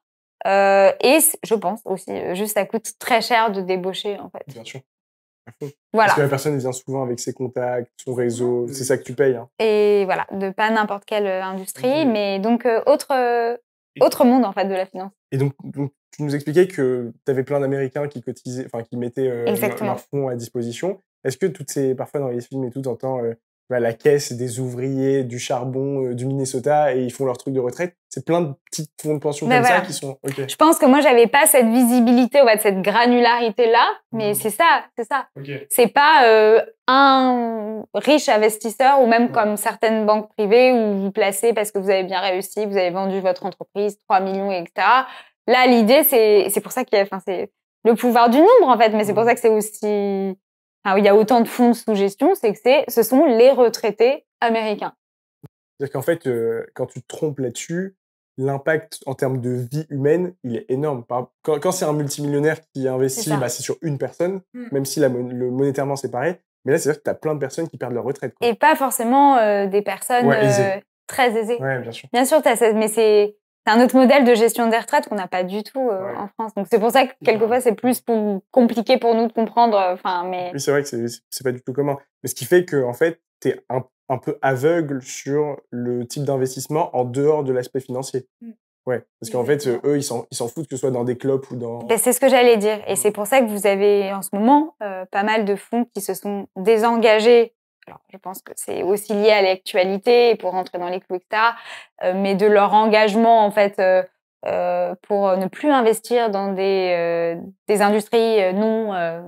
Speaker 3: Et je pense aussi, juste ça coûte très cher de débaucher, en fait.
Speaker 1: Bien sûr.
Speaker 3: Voilà.
Speaker 1: Parce que la personne vient souvent avec ses contacts, son réseau, c'est ça que tu payes. Hein.
Speaker 3: Et voilà, de pas n'importe quelle industrie, mais donc autre monde, en fait, de la finance.
Speaker 1: Et donc tu nous expliquais que tu avais plein d'Américains qui cotisaient, enfin qui mettaient leurs fonds à disposition. Est-ce que parfois dans les films et tout, t'entends la caisse des ouvriers du charbon du Minnesota et ils font leur truc de retraite? C'est plein de petits fonds de pension comme ça qui sont... Okay.
Speaker 3: Je pense que moi, j'avais pas cette visibilité, cette granularité-là, mais c'est ça. Okay. C'est pas un riche investisseur ou même comme certaines banques privées où vous placez parce que vous avez bien réussi, vous avez vendu votre entreprise, 3 millions, etc. Là, l'idée, c'est pour ça c'est le pouvoir du nombre, en fait, mais c'est pour ça que c'est aussi... il y a autant de fonds sous gestion, c'est que ce sont les retraités américains.
Speaker 1: C'est-à-dire qu'en fait, quand tu te trompes là-dessus, l'impact en termes de vie humaine, il est énorme. Quand c'est un multimillionnaire qui investit, c'est sur une personne, même si monétairement c'est pareil. Mais là, c'est-à-dire que tu as plein de personnes qui perdent leur retraite. Quoi.
Speaker 3: Et pas forcément des personnes très aisées.
Speaker 1: Ouais, bien sûr.
Speaker 3: Bien sûr, mais c'est un autre modèle de gestion des retraites qu'on n'a pas du tout en France. Donc c'est pour ça que quelquefois c'est plus compliqué pour nous de comprendre. Mais...
Speaker 1: Oui, c'est vrai que c'est pas du tout commun. Mais ce qui fait que en fait, tu es un peu aveugle sur le type d'investissement en dehors de l'aspect financier. Ouais, parce qu'en fait, eux, ils s'en foutent que ce soit dans des clopes ou dans...
Speaker 3: C'est ce que j'allais dire. Et c'est pour ça que vous avez en ce moment pas mal de fonds qui se sont désengagés. Alors, je pense que c'est aussi lié à l'actualité pour rentrer dans les clous, etc. Mais de leur engagement, en fait, pour ne plus investir dans des industries non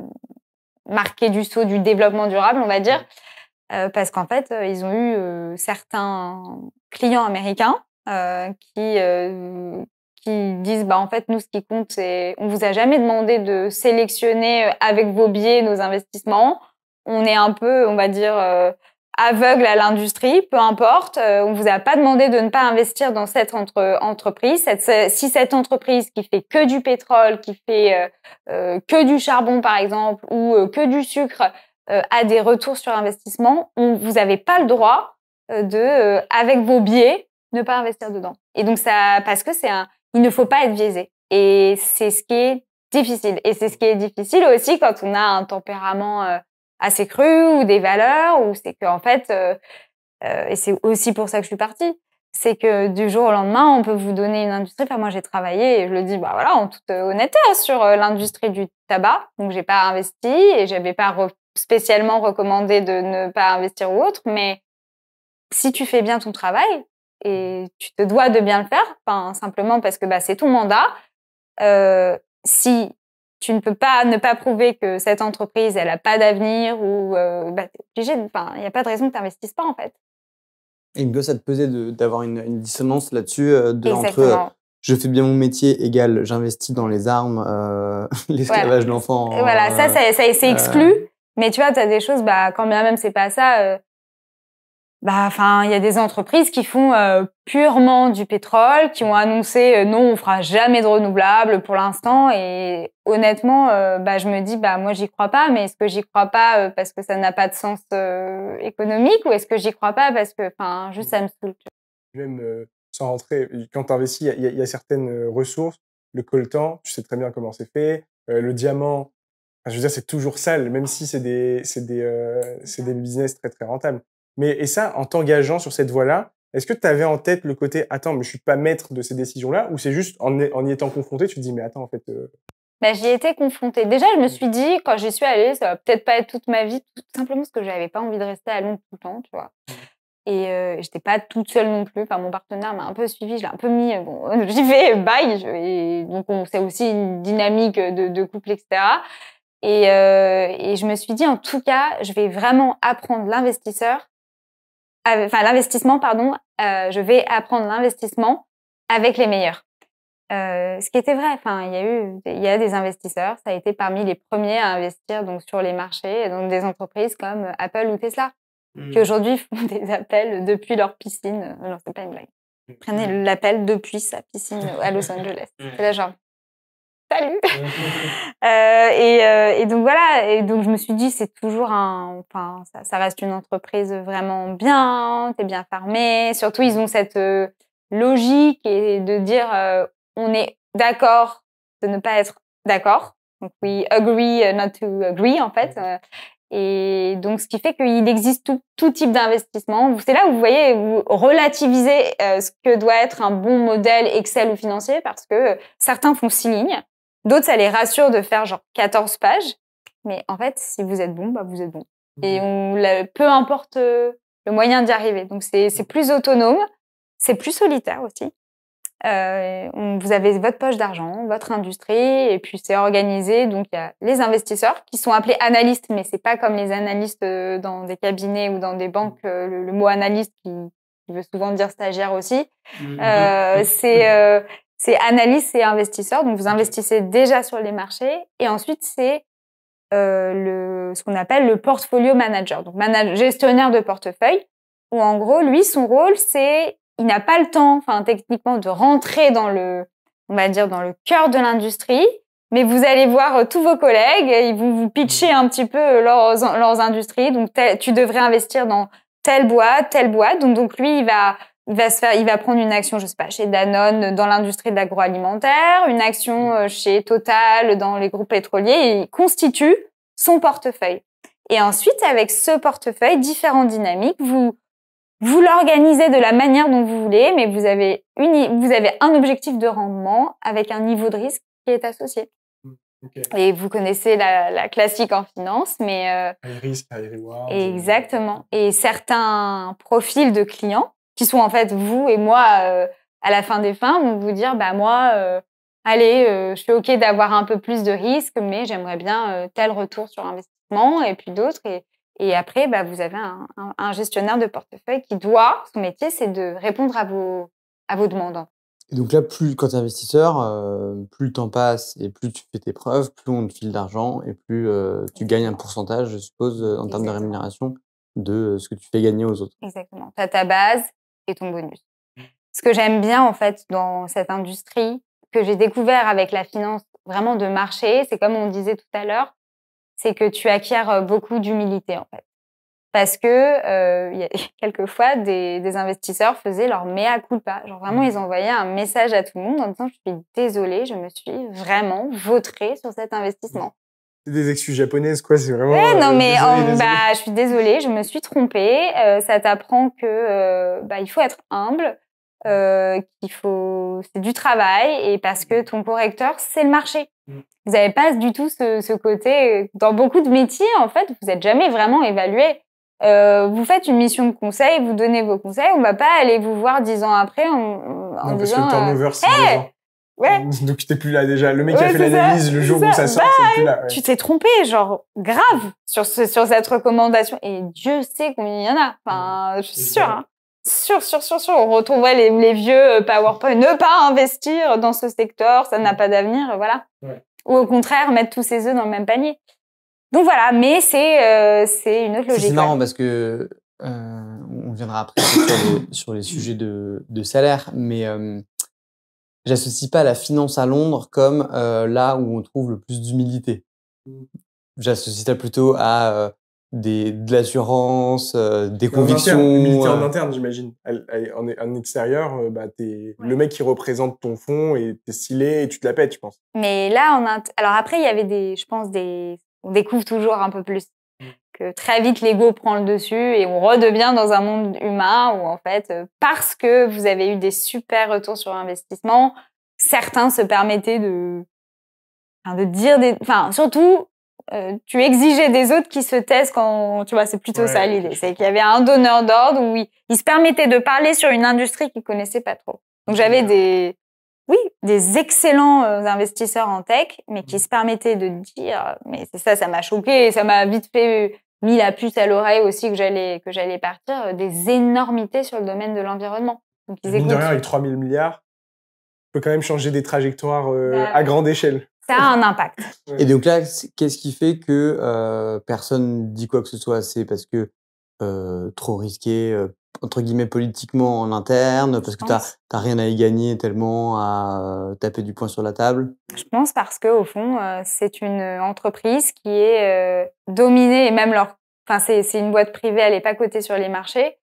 Speaker 3: marquées du sceau du développement durable, on va dire. Parce qu'en fait, ils ont eu certains clients américains qui disent en fait, nous, ce qui compte, c'est on vous a jamais demandé de sélectionner avec vos biais nos investissements. On est un peu, on va dire, aveugle à l'industrie, peu importe. On vous a pas demandé de ne pas investir dans cette entreprise. Si cette entreprise qui fait que du pétrole, qui fait que du charbon, par exemple, ou que du sucre, a des retours sur investissement, vous n'avez pas le droit avec vos biais, ne pas investir dedans. Et donc parce que il ne faut pas être biaisé. Et c'est ce qui est difficile. Et c'est ce qui est difficile aussi quand on a un tempérament assez cru ou des valeurs, ou c'est qu'en fait, et c'est aussi pour ça que je suis partie, c'est que du jour au lendemain, on peut vous donner une industrie. Moi, j'ai travaillé, et je le dis, en toute honnêteté, sur l'industrie du tabac. Donc, j'ai pas investi et j'avais pas spécialement recommandé de ne pas investir ou autre. Mais si tu fais bien ton travail et tu te dois de bien le faire, simplement parce que c'est ton mandat, si tu ne peux pas ne pas prouver que cette entreprise, elle a pas d'avenir ou t'es obligé, il n'y a pas de raison que tu n'investisses pas, en fait.
Speaker 2: Et une fois, ça te pesait d'avoir une dissonance là-dessus entre je fais bien mon métier égale j'investis dans les armes, l'esclavage d'enfants.
Speaker 3: Voilà, ça c'est exclu. Mais tu vois, tu as des choses, quand bien même c'est pas ça, il y a des entreprises qui font purement du pétrole, qui ont annoncé non, on fera jamais de renouvelables pour l'instant. Et honnêtement, je me dis, moi j'y crois pas. Mais est-ce que j'y crois pas parce que ça n'a pas de sens économique, ou est-ce que j'y crois pas parce que, juste ça me saoule.
Speaker 1: Même sans rentrer, quand tu investis, il y a certaines ressources. Le coltan, tu sais très bien comment c'est fait. Le diamant, je veux dire, c'est toujours sale, même si c'est des business très très rentables. Et ça, en t'engageant sur cette voie-là, est-ce que tu avais en tête le côté « Attends, mais je suis pas maître de ces décisions-là » ou c'est juste en y étant confronté, tu te dis « Mais attends, en fait…
Speaker 3: J'y étais confrontée. Déjà, je me suis dit, quand j'y suis allée, ça va peut-être pas être toute ma vie, tout simplement parce que j'avais pas envie de rester à Londres tout le temps, tu vois. Et j'étais pas toute seule non plus. Mon partenaire m'a un peu suivie, je l'ai un peu mis, j'y vais, bye. Et donc, c'est aussi une dynamique de couple, etc. Et je me suis dit, en tout cas, je vais vraiment apprendre l'investissement, je vais apprendre l'investissement avec les meilleurs. Ce qui était vrai. Il y a des investisseurs, ça a été parmi les premiers à investir donc sur les marchés, donc des entreprises comme Apple ou Tesla, qui aujourd'hui font des appels depuis leur piscine. Non, c'est pas une blague. Prenez l'appel depuis sa piscine à Los Angeles. C'est la genre. salut. Et donc voilà, et donc je me suis dit c'est toujours enfin ça reste une entreprise vraiment bien, t'es bien fermé. Surtout ils ont cette logique et de dire on est d'accord de ne pas être d'accord. Donc we agree not to agree en fait. Et donc, ce qui fait qu'il existe tout type d'investissement. C'est là où vous voyez, vous relativisez ce que doit être un bon modèle Excel ou financier, parce que certains font 6 lignes, d'autres, ça les rassure de faire genre 14 pages. Mais en fait, si vous êtes bon, bah vous êtes bon. Et peu importe le moyen d'y arriver. Donc, c'est plus autonome, c'est plus solitaire aussi. Vous avez votre poche d'argent, votre industrie, et puis c'est organisé. Donc il y a les investisseurs qui sont appelés analystes, mais c'est pas comme les analystes dans des cabinets ou dans des banques. Le mot analyste qui veut souvent dire stagiaire aussi. C'est analyste et investisseur. Donc vous investissez déjà sur les marchés, et ensuite c'est ce qu'on appelle le portfolio manager, donc gestionnaire de portefeuille. Où en gros lui son rôle c'est il n'a pas le temps, enfin techniquement, de rentrer dans on va dire dans le cœur de l'industrie, mais vous allez voir tous vos collègues, ils vont vous pitcher un petit peu leurs industries. Donc tu devrais investir dans telle boîte. Donc lui il va prendre une action, je sais pas, chez Danone dans l'industrie de l'agroalimentaire, une action chez Total dans les groupes pétroliers, et il constitue son portefeuille. Et ensuite avec ce portefeuille, différentes dynamiques, vous l'organisez de la manière dont vous voulez, mais vous avez un objectif de rendement avec un niveau de risque qui est associé. Okay. Et vous connaissez la classique en finance, mais
Speaker 1: high risk, high reward.
Speaker 3: Exactement. Et certains profils de clients qui sont en fait vous et moi à la fin des fins vont vous dire bah moi je suis OK d'avoir un peu plus de risque, mais j'aimerais bien tel retour sur investissement, et puis d'autres. Et après, bah, vous avez un gestionnaire de portefeuille qui son métier, c'est de répondre à vos demandes.
Speaker 2: Et donc là, quand tu es investisseur, plus le temps passe et plus tu fais tes preuves, plus on te file d'argent et plus tu gagnes un pourcentage, je suppose, en termes de rémunération de ce que tu fais gagner aux autres.
Speaker 3: Exactement. Tu as ta base et ton bonus. Ce que j'aime bien, en fait, dans cette industrie, que j'ai découvert avec la finance vraiment de marché, c'est comme on disait tout à l'heure, c'est que tu acquiers beaucoup d'humilité, en fait. Parce que y a quelquefois des investisseurs faisaient leur mea culpa. Genre vraiment, ils envoyaient un message à tout le monde en disant « Je suis désolée, je me suis vraiment vautrée sur cet investissement. »
Speaker 1: C'est des excuses japonaises, quoi. C'est vraiment.
Speaker 3: Ouais, non, mais je suis désolée, je me suis trompée. Ça t'apprend que il faut être humble, c'est du travail, et parce que ton correcteur, c'est le marché. Vous n'avez pas du tout ce côté. Dans beaucoup de métiers, en fait, vous n'êtes jamais vraiment évalué. Vous faites une mission de conseil, vous donnez vos conseils, on va pas aller vous voir 10 ans après en disant
Speaker 1: parce que le turnover, c'est 2 ans.
Speaker 3: Ouais.
Speaker 1: Donc tu t'es plus là déjà. Le mec qui a fait l'analyse, le jour où ça sort, c'est plus là. Ouais.
Speaker 3: Tu t'es trompé, genre grave, sur cette recommandation. Et Dieu sait combien il y en a. Enfin, je suis sûre. Hein. Sûr. On retrouverait les vieux PowerPoint. Ne pas investir dans ce secteur, ça n'a pas d'avenir, voilà. Ouais. Ou au contraire, mettre tous ses œufs dans le même panier. Donc voilà, mais c'est une autre logique.
Speaker 2: C'est marrant parce que on viendra après sur les sujets de salaire, mais j'associe pas la finance à Londres comme là où on trouve le plus d'humilité. J'associe ça plutôt à de l'assurance, des convictions.
Speaker 1: L'humilité en interne, j'imagine. En extérieur, t'es le mec qui représente ton fonds et t'es stylé et tu te la pètes, je pense.
Speaker 3: Mais là, alors après, il y avait on découvre toujours un peu plus que très vite l'ego prend le dessus et on redevient dans un monde humain où en fait, parce que vous avez eu des super retours sur investissement, certains se permettaient de dire surtout, tu exigeais des autres qui se taisent quand, tu vois, c'est plutôt ça l'idée. C'est qu'il y avait un donneur d'ordre où il se permettait de parler sur une industrie qu'il connaissait pas trop. Donc j'avais des excellents investisseurs en tech, mais qui se permettaient de dire, mais c'est ça m'a choqué et ça m'a vite fait mis la puce à l'oreille aussi que j'allais partir, des énormités sur le domaine de l'environnement. Donc ils
Speaker 1: mine de rien, avec 3000 milliards, on peut quand même changer des trajectoires à grande échelle.
Speaker 3: Ça a un impact.
Speaker 2: Et donc là, qu'est-ce qui fait que personne dit quoi que ce soit? C'est parce que trop risqué, entre guillemets, politiquement en interne, parce que
Speaker 3: pense.
Speaker 2: t'as rien à y gagner tellement à taper du poing sur la table?
Speaker 3: Je pense parce que au fond, c'est une entreprise qui est dominée et même enfin c'est une boîte privée, elle est pas cotée sur les marchés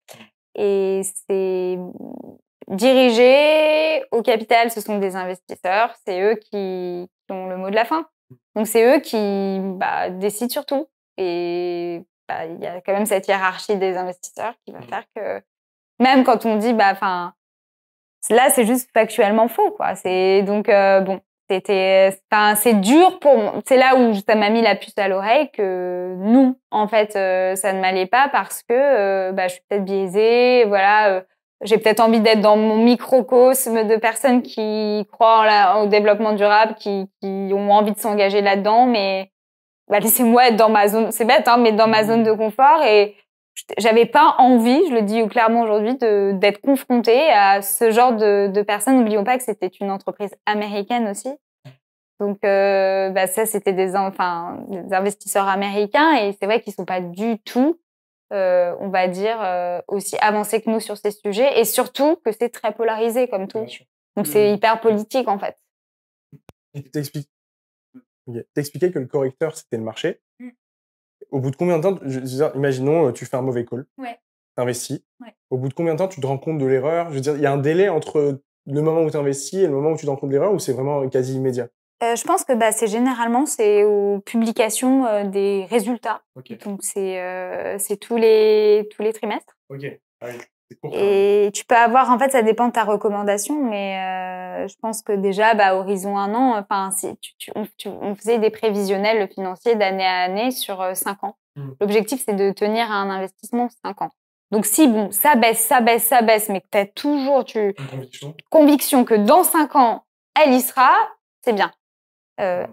Speaker 3: et c'est dirigé au capital, ce sont des investisseurs, c'est eux qui ont le mot de la fin. Donc c'est eux qui décident sur tout et il y a quand même cette hiérarchie des investisseurs qui va faire que même quand on dit enfin là c'est juste factuellement faux quoi. C'est donc bon. C'est dur c'est là où ça m'a mis la puce à l'oreille que non, en fait, ça ne m'allait pas parce que je suis peut-être biaisée, voilà, j'ai peut-être envie d'être dans mon microcosme de personnes qui croient au développement durable, qui ont envie de s'engager là-dedans, mais laissez-moi être dans ma zone, c'est bête, hein, mais dans ma zone de confort et j'avais pas envie, je le dis clairement aujourd'hui, d'être confrontée à ce genre de personnes. N'oublions pas que c'était une entreprise américaine aussi. Donc, ça, c'était des investisseurs américains et c'est vrai qu'ils sont pas du tout, on va dire, aussi avancés que nous sur ces sujets et surtout que c'est très polarisé comme tout. Donc, c'est hyper politique en fait.
Speaker 1: Et t'expliquais que le correcteur, c'était le marché. Au bout de combien de temps, je veux dire, imaginons, tu fais un mauvais call, t'investis. Au bout de combien de temps tu te rends compte de l'erreur? Je veux dire, il y a un délai entre le moment où tu investis et le moment où tu te rends compte de l'erreur ou c'est vraiment quasi immédiat?
Speaker 3: Je pense que c'est aux publications des résultats. Donc c'est tous les trimestres.
Speaker 1: Ah oui, c'est court.
Speaker 3: Et tu peux avoir, en fait, ça dépend de ta recommandation, mais je pense que déjà, horizon 1 an, enfin, si on faisait des prévisionnels financiers d'année à année sur 5 ans. L'objectif, c'est de tenir un investissement 5 ans. Donc si bon, ça baisse, mais que tu as toujours conviction que dans 5 ans, elle y sera, c'est bien.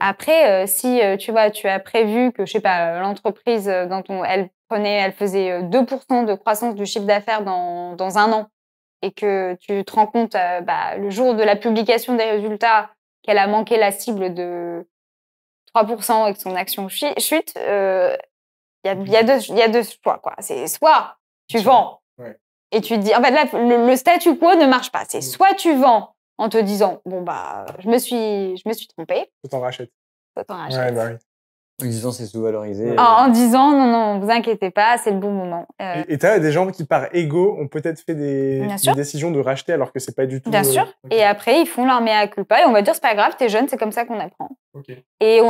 Speaker 3: Après, si tu vois, tu as prévu que, je sais pas, l'entreprise elle faisait 2% de croissance du chiffre d'affaires dans un an et que tu te rends compte le jour de la publication des résultats qu'elle a manqué la cible de 3% et que son action chute, il y a deux choix quoi. C'est soit tu vends et tu te dis en fait là le statu quo ne marche pas. C'est soit tu vends en te disant bon je me suis trompée.
Speaker 1: Faut t'en rachètes.
Speaker 3: Faut t'en racheter.
Speaker 1: Oui.
Speaker 2: En disant c'est sous-valorisé.
Speaker 3: En disant non, vous inquiétez pas, c'est le bon moment.
Speaker 1: Et t'as des gens qui par ego ont peut-être fait des décisions de racheter alors que c'est pas du tout.
Speaker 3: Bien sûr. Okay. Et après ils font leur mea culpa et on va dire c'est pas grave, t'es jeune, c'est comme ça qu'on apprend. Et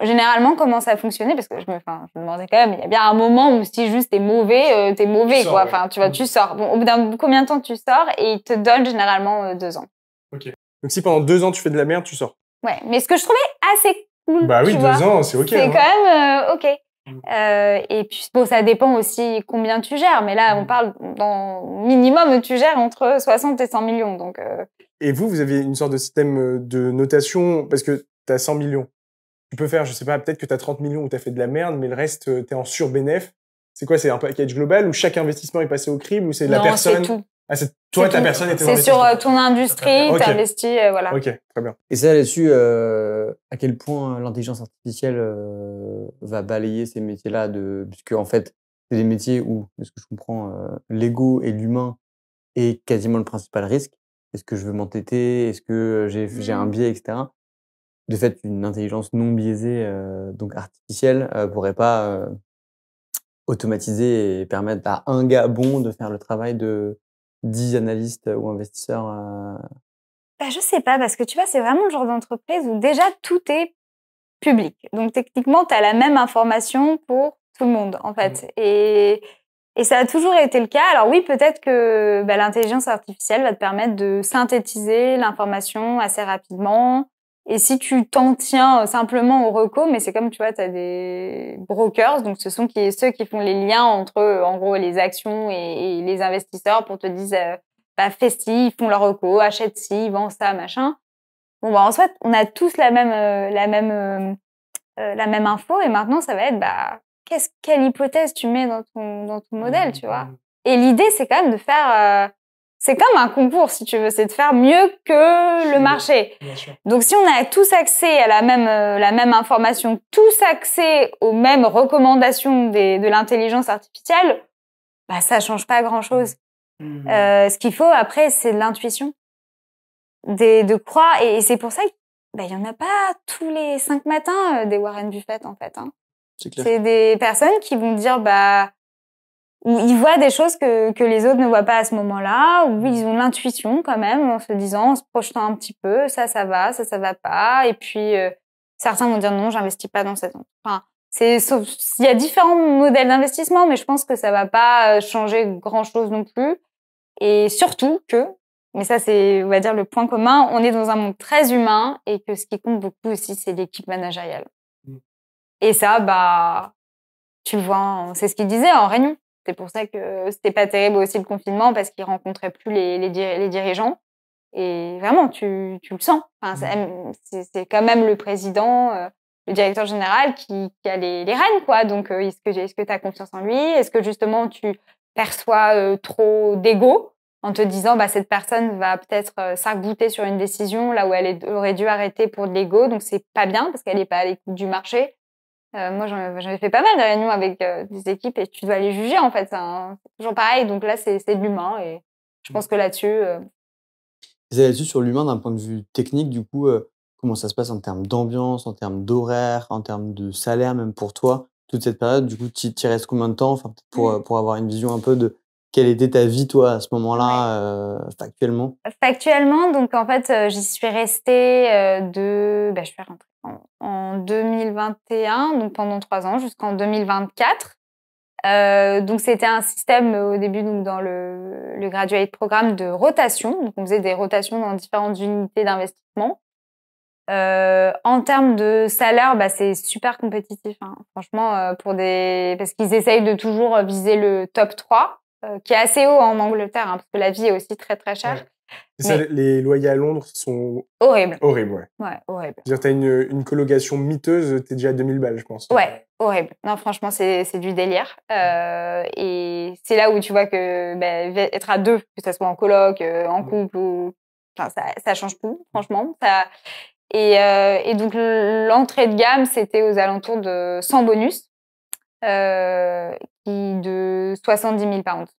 Speaker 3: généralement comment ça a fonctionné parce que je me demandais quand même, il y a bien un moment où si juste t'es mauvais quoi. Enfin tu vois, tu sors. Bon, au bout d'un combien de temps tu sors et ils te donnent généralement 2 ans.
Speaker 1: Ok. Donc si pendant 2 ans tu fais de la merde, tu sors.
Speaker 3: Ouais, mais ce que je trouvais assez cool.
Speaker 1: Bah oui, 2 ans, c'est ok.
Speaker 3: C'est quand même ok. Et puis bon, ça dépend aussi combien tu gères, mais là on parle minimum tu gères entre 60 et 100 millions. Donc.
Speaker 1: Et vous avez une sorte de système de notation parce que t'as 100 millions. Tu peux faire, je sais pas, peut-être que t'as 30 millions où t'as fait de la merde, mais le reste t'es en surbénéf. C'est quoi, c'est un package global où chaque investissement est passé au crible ou c'est la personne?
Speaker 3: C'est tout.
Speaker 1: Ah, c'est toi, ta personne était
Speaker 3: C'est sur ton industrie, t'investis, voilà.
Speaker 1: Ok, très bien.
Speaker 2: Et ça, là-dessus, à quel point l'intelligence artificielle va balayer ces métiers-là puisque, en fait, c'est des métiers où, de ce que je comprends, l'ego et l'humain est quasiment le principal risque. Est-ce que je veux m'entêter? Est-ce que j'ai un biais, etc. De fait, une intelligence non biaisée, donc artificielle, pourrait pas automatiser et permettre à un gars bon de faire le travail de 10 analystes ou investisseurs.
Speaker 3: Je sais pas, parce que tu vois, c'est vraiment le genre d'entreprise où déjà tout est public. Donc techniquement, tu as la même information pour tout le monde, en fait. Et ça a toujours été le cas. Alors oui, peut-être que l'intelligence artificielle va te permettre de synthétiser l'information assez rapidement. Et si tu t'en tiens simplement aux recos, mais c'est comme, tu vois, tu as des brokers, donc ce sont ceux qui font les liens entre, en gros, les actions et les investisseurs pour te dire, fais ci, ils font leurs recos, achète ci, vends ça, machin. Bon, en soit, on a tous la même info, et maintenant, ça va être, quelle hypothèse tu mets dans ton modèle, tu vois. Et l'idée, c'est quand même de faire... c'est comme un concours, si tu veux, c'est de faire mieux que le marché. Donc, si on a tous accès à la même information, tous accès aux mêmes recommandations de l'intelligence artificielle, ça change pas grand-chose. Ce qu'il faut après, c'est de l'intuition, de croire. Et c'est pour ça qu'il y en a pas tous les 5 matins des Warren Buffett, en fait. Hein.
Speaker 2: C'est clair.
Speaker 3: C'est des personnes qui vont dire, où ils voient des choses que les autres ne voient pas à ce moment-là, où ils ont l'intuition quand même, en se disant, en se projetant un petit peu, ça va, ça va pas. Et puis, certains vont dire non, j'investis pas dans cette... Enfin, il y a différents modèles d'investissement, mais je pense que ça va pas changer grand-chose non plus. Et surtout mais ça c'est, on va dire, le point commun, on est dans un monde très humain et que ce qui compte beaucoup aussi, c'est l'équipe managériale. Et ça, tu le vois, c'est ce qu'il disait en réunion. C'est pour ça que c'était pas terrible aussi le confinement, parce qu'il rencontrait plus les dirigeants. Et vraiment, tu le sens. Enfin, c'est quand même le président, le directeur général qui a les rênes, quoi. Donc, est-ce que tu as confiance en lui? Est-ce que justement tu perçois trop d'ego en te disant, cette personne va peut-être s'arc-bouter sur une décision là où elle aurait dû arrêter pour de l'ego, donc c'est pas bien parce qu'elle est pas à l'écoute du marché. Moi, j'en ai fait pas mal de réunions avec des équipes et tu dois les juger, en fait. C'est toujours pareil. Donc là, c'est de l'humain et je pense que là-dessus...
Speaker 2: Là-dessus, sur l'humain, d'un point de vue technique, du coup, comment ça se passe en termes d'ambiance, en termes d'horaire, en termes de salaire, même pour toi, toute cette période, du coup, t'y restes combien de temps, enfin, pour avoir une vision un peu de quelle était ta vie, toi, à ce moment-là, factuellement?
Speaker 3: Factuellement, donc en fait, j'y suis restée je suis rentrée en 2021, donc pendant 3 ans, jusqu'en 2024. Donc c'était un système au début, donc dans le graduate programme, de rotation. Donc on faisait des rotations dans différentes unités d'investissement. En termes de salaire, c'est super compétitif, hein. Franchement, parce qu'ils essayent de toujours viser le top 3, qui est assez haut en Angleterre, hein, parce que la vie est aussi très très chère.
Speaker 1: Ouais. Ça, les loyers à Londres sont
Speaker 3: horribles.
Speaker 1: Horribles, ouais.
Speaker 3: Ouais, horrible.
Speaker 1: C'est-à-dire, t'as une colocation miteuse, t'es déjà à 2000 balles, je pense.
Speaker 3: Ouais, horrible. Non, franchement, c'est du délire. Et c'est là où tu vois que être à 2, que ça soit en coloc, en couple, ça change tout, franchement. Et donc, l'entrée de gamme, c'était aux alentours de 100 bonus, de 70 000 pounds.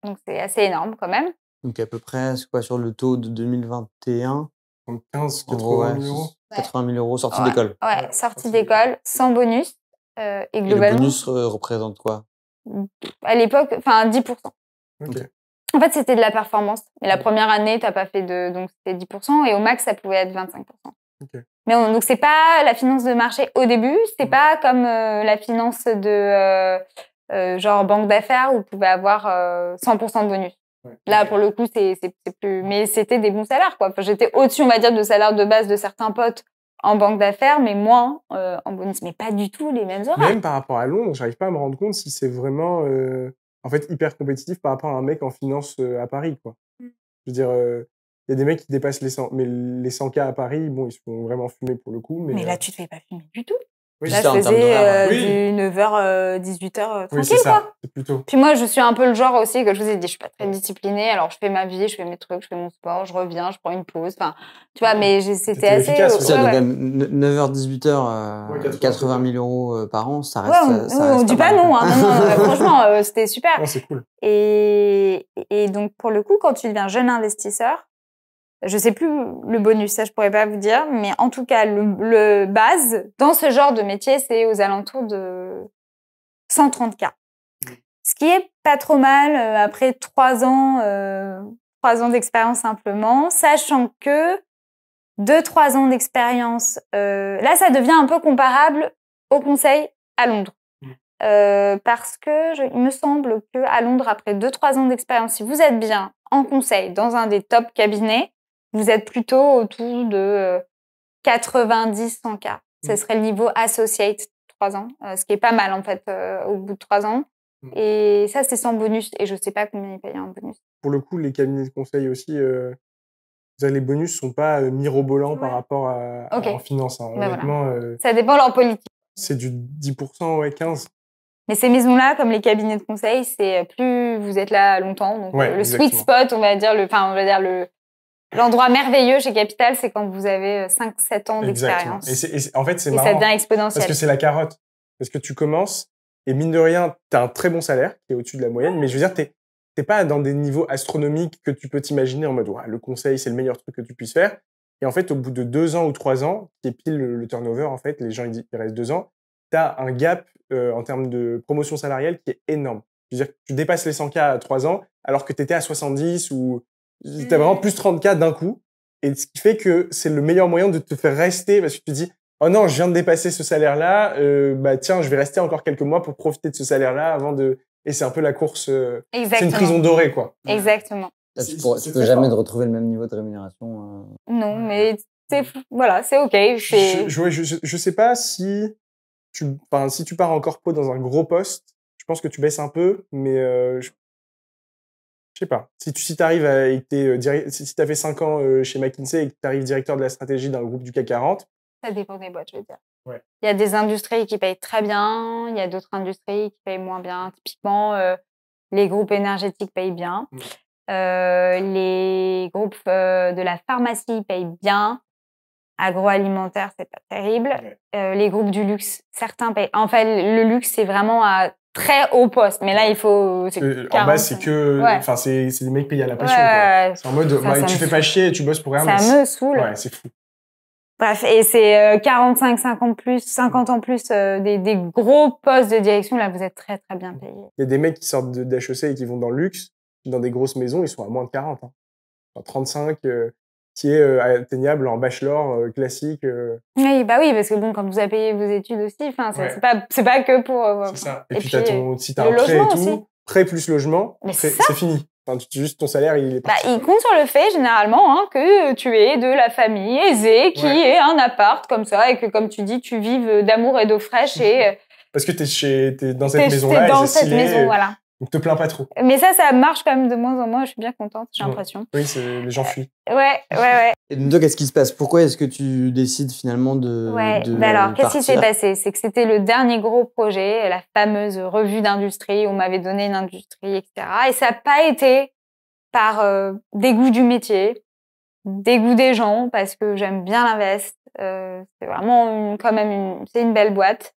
Speaker 3: Donc, c'est assez énorme quand même.
Speaker 2: Donc, à peu près, c'est quoi, sur le taux de 2021?
Speaker 1: 15, 80 000 euros.
Speaker 2: 80 000 euros sortie d'école.
Speaker 3: Ouais, sortie d'école, sans bonus. Et globalement.
Speaker 2: Et le bonus représente quoi?
Speaker 3: À l'époque, 10%.
Speaker 1: Okay.
Speaker 3: En fait, c'était de la performance. Mais la première année, t'as pas fait donc c'était 10%, et au max, ça pouvait être 25%.
Speaker 1: Okay.
Speaker 3: Mais donc, c'est pas la finance de marché au début, c'est pas comme la finance de genre banque d'affaires où vous pouvez avoir 100% de bonus. Ouais. Là, pour le coup, c'est plus... Mais c'était des bons salaires, quoi. Enfin, j'étais au-dessus, on va dire, de salaire de base de certains potes en banque d'affaires, mais moins en bonus. Mais pas du tout les mêmes horaires.
Speaker 1: Même par rapport à Londres, j'arrive pas à me rendre compte si c'est vraiment en fait hyper compétitif par rapport à un mec en finance à Paris, quoi. Je veux dire, il y a des mecs qui dépassent les 100, mais les 100K à Paris, bon, ils se font vraiment fumer pour le coup.
Speaker 3: Mais là, tu te fais pas fumer du tout.
Speaker 2: Oui,
Speaker 3: là, je faisais du 9h, 18h tranquille,
Speaker 1: c'est ça.
Speaker 3: quoi.
Speaker 1: C'est plutôt.
Speaker 3: Puis moi, je suis un peu le genre aussi, que je vous ai dit, je suis pas très disciplinée. Alors, je fais ma vie, je fais mes trucs, je fais mon sport, je reviens, je prends une pause. Enfin, tu vois, mais c'était assez...
Speaker 2: Efficace, ça, donc 9h, 18h, 80 000 euros par an, ça reste...
Speaker 3: on dit pas non, hein. Non, franchement, c'était super.
Speaker 1: Non, c'est cool.
Speaker 3: Et donc, pour le coup, quand tu deviens jeune investisseur, je sais plus le bonus, ça je pourrais pas vous dire, mais en tout cas, le base dans ce genre de métier, c'est aux alentours de 130K. Ce qui est pas trop mal après 3 ans d'expérience simplement, sachant que 2-3 ans d'expérience, là ça devient un peu comparable au conseil à Londres. Parce que il me semble qu'à Londres, après 2-3 ans d'expérience, si vous êtes bien en conseil dans un des top cabinets, vous êtes plutôt autour de 90-100K. Ce serait le niveau associate 3 ans, ce qui est pas mal en fait au bout de 3 ans. Et ça, c'est sans bonus. Et je sais pas combien ils payent un bonus.
Speaker 1: Pour le coup, les cabinets de conseil aussi, les bonus sont pas mirobolants par rapport à en finance. Hein. Honnêtement,
Speaker 3: ça dépend de leur politique.
Speaker 1: C'est du 10%, 15%.
Speaker 3: Mais ces maisons-là, comme les cabinets de conseil, c'est plus vous êtes là longtemps. Donc le sweet spot, on va dire l'endroit merveilleux chez Capital, c'est quand vous avez 5-7 ans d'expérience.
Speaker 1: Et en fait, c'est marrant.
Speaker 3: Et ça devient exponentiel.
Speaker 1: Parce que c'est la carotte. Parce que tu commences, et mine de rien, t'as un très bon salaire, qui est au-dessus de la moyenne, mais je veux dire, t'es pas dans des niveaux astronomiques que tu peux t'imaginer en mode, ouais, le conseil, c'est le meilleur truc que tu puisses faire. Et en fait, au bout de 2 ans ou 3 ans, qui est pile le turnover, en fait, les gens, ils restent 2 ans, t'as un gap en termes de promotion salariale qui est énorme. Je veux dire, tu dépasses les 100K à 3 ans, alors que t'étais à 70 ou t'as vraiment plus 30K d'un coup. Et ce qui fait que c'est le meilleur moyen de te faire rester parce que tu te dis, oh non, je viens de dépasser ce salaire-là, bah tiens, je vais rester encore quelques mois pour profiter de ce salaire-là avant de... Et c'est un peu la course... c'est une prison dorée, quoi.
Speaker 3: Exactement.
Speaker 2: Là, tu peux jamais retrouver le même niveau de rémunération.
Speaker 3: Non, mais voilà, c'est OK.
Speaker 1: Je sais pas si si tu pars en corpo dans un gros poste, je pense que tu baisses un peu, mais je sais pas. Si t'arrives si t'as fait 5 ans chez McKinsey et que t'arrives directeur de la stratégie d'un groupe du CAC 40.
Speaker 3: Ça dépend des boîtes, je veux dire.
Speaker 1: Ouais.
Speaker 3: Il y a des industries qui payent très bien, il y a d'autres industries qui payent moins bien. Typiquement, les groupes énergétiques payent bien. Les groupes de la pharmacie payent bien. Agroalimentaire, c'est pas terrible. Les groupes du luxe, certains payent. En fait, le luxe, c'est vraiment à très haut poste. Mais là, il faut...
Speaker 1: en bas, c'est que... Enfin, c'est des mecs payés à la passion, quoi. C'est en mode, tu fais pas chier et tu bosses pour rien.
Speaker 3: Ça me saoule.
Speaker 1: Ouais, c'est fou.
Speaker 3: Bref, et c'est 45, 50 ans plus des gros postes de direction. Là, vous êtes très, très bien payés.
Speaker 1: Il y a des mecs qui sortent d'HEC et qui vont dans le luxe, dans des grosses maisons, ils sont à moins de 40. Hein. Enfin, 35, qui est atteignable en bachelor classique.
Speaker 3: Oui, bah oui, parce que bon, quand vous avez payé vos études aussi, enfin, c'est pas que pour...
Speaker 1: c'est ça. Et puis si t'as un prêt et tout, aussi. Prêt plus logement, c'est fini. Enfin, juste ton salaire, il est parti.
Speaker 3: Il compte sur le fait, généralement, que tu es de la famille aisée, qui ait un appart comme ça, et que, comme tu dis, tu vives d'amour et d'eau fraîche. Et
Speaker 1: parce que t'es dans cette maison-là.
Speaker 3: T'es dans cette maison, voilà.
Speaker 1: Donc, te plains pas trop.
Speaker 3: Mais ça marche quand même de moins en moins. Je suis bien contente, j'ai l'impression.
Speaker 1: Oui, les gens fuient.
Speaker 3: Ouais.
Speaker 2: Et donc, qu'est-ce qui se passe? Pourquoi est-ce que tu décides finalement de
Speaker 3: alors, qu'est-ce qui s'est passé? C'est que c'était le dernier gros projet, la fameuse revue d'industrie. On m'avait donné une industrie, etc. Et ça n'a pas été par dégoût du métier, dégoût des gens, parce que j'aime bien l'invest. C'est vraiment c'est une belle boîte.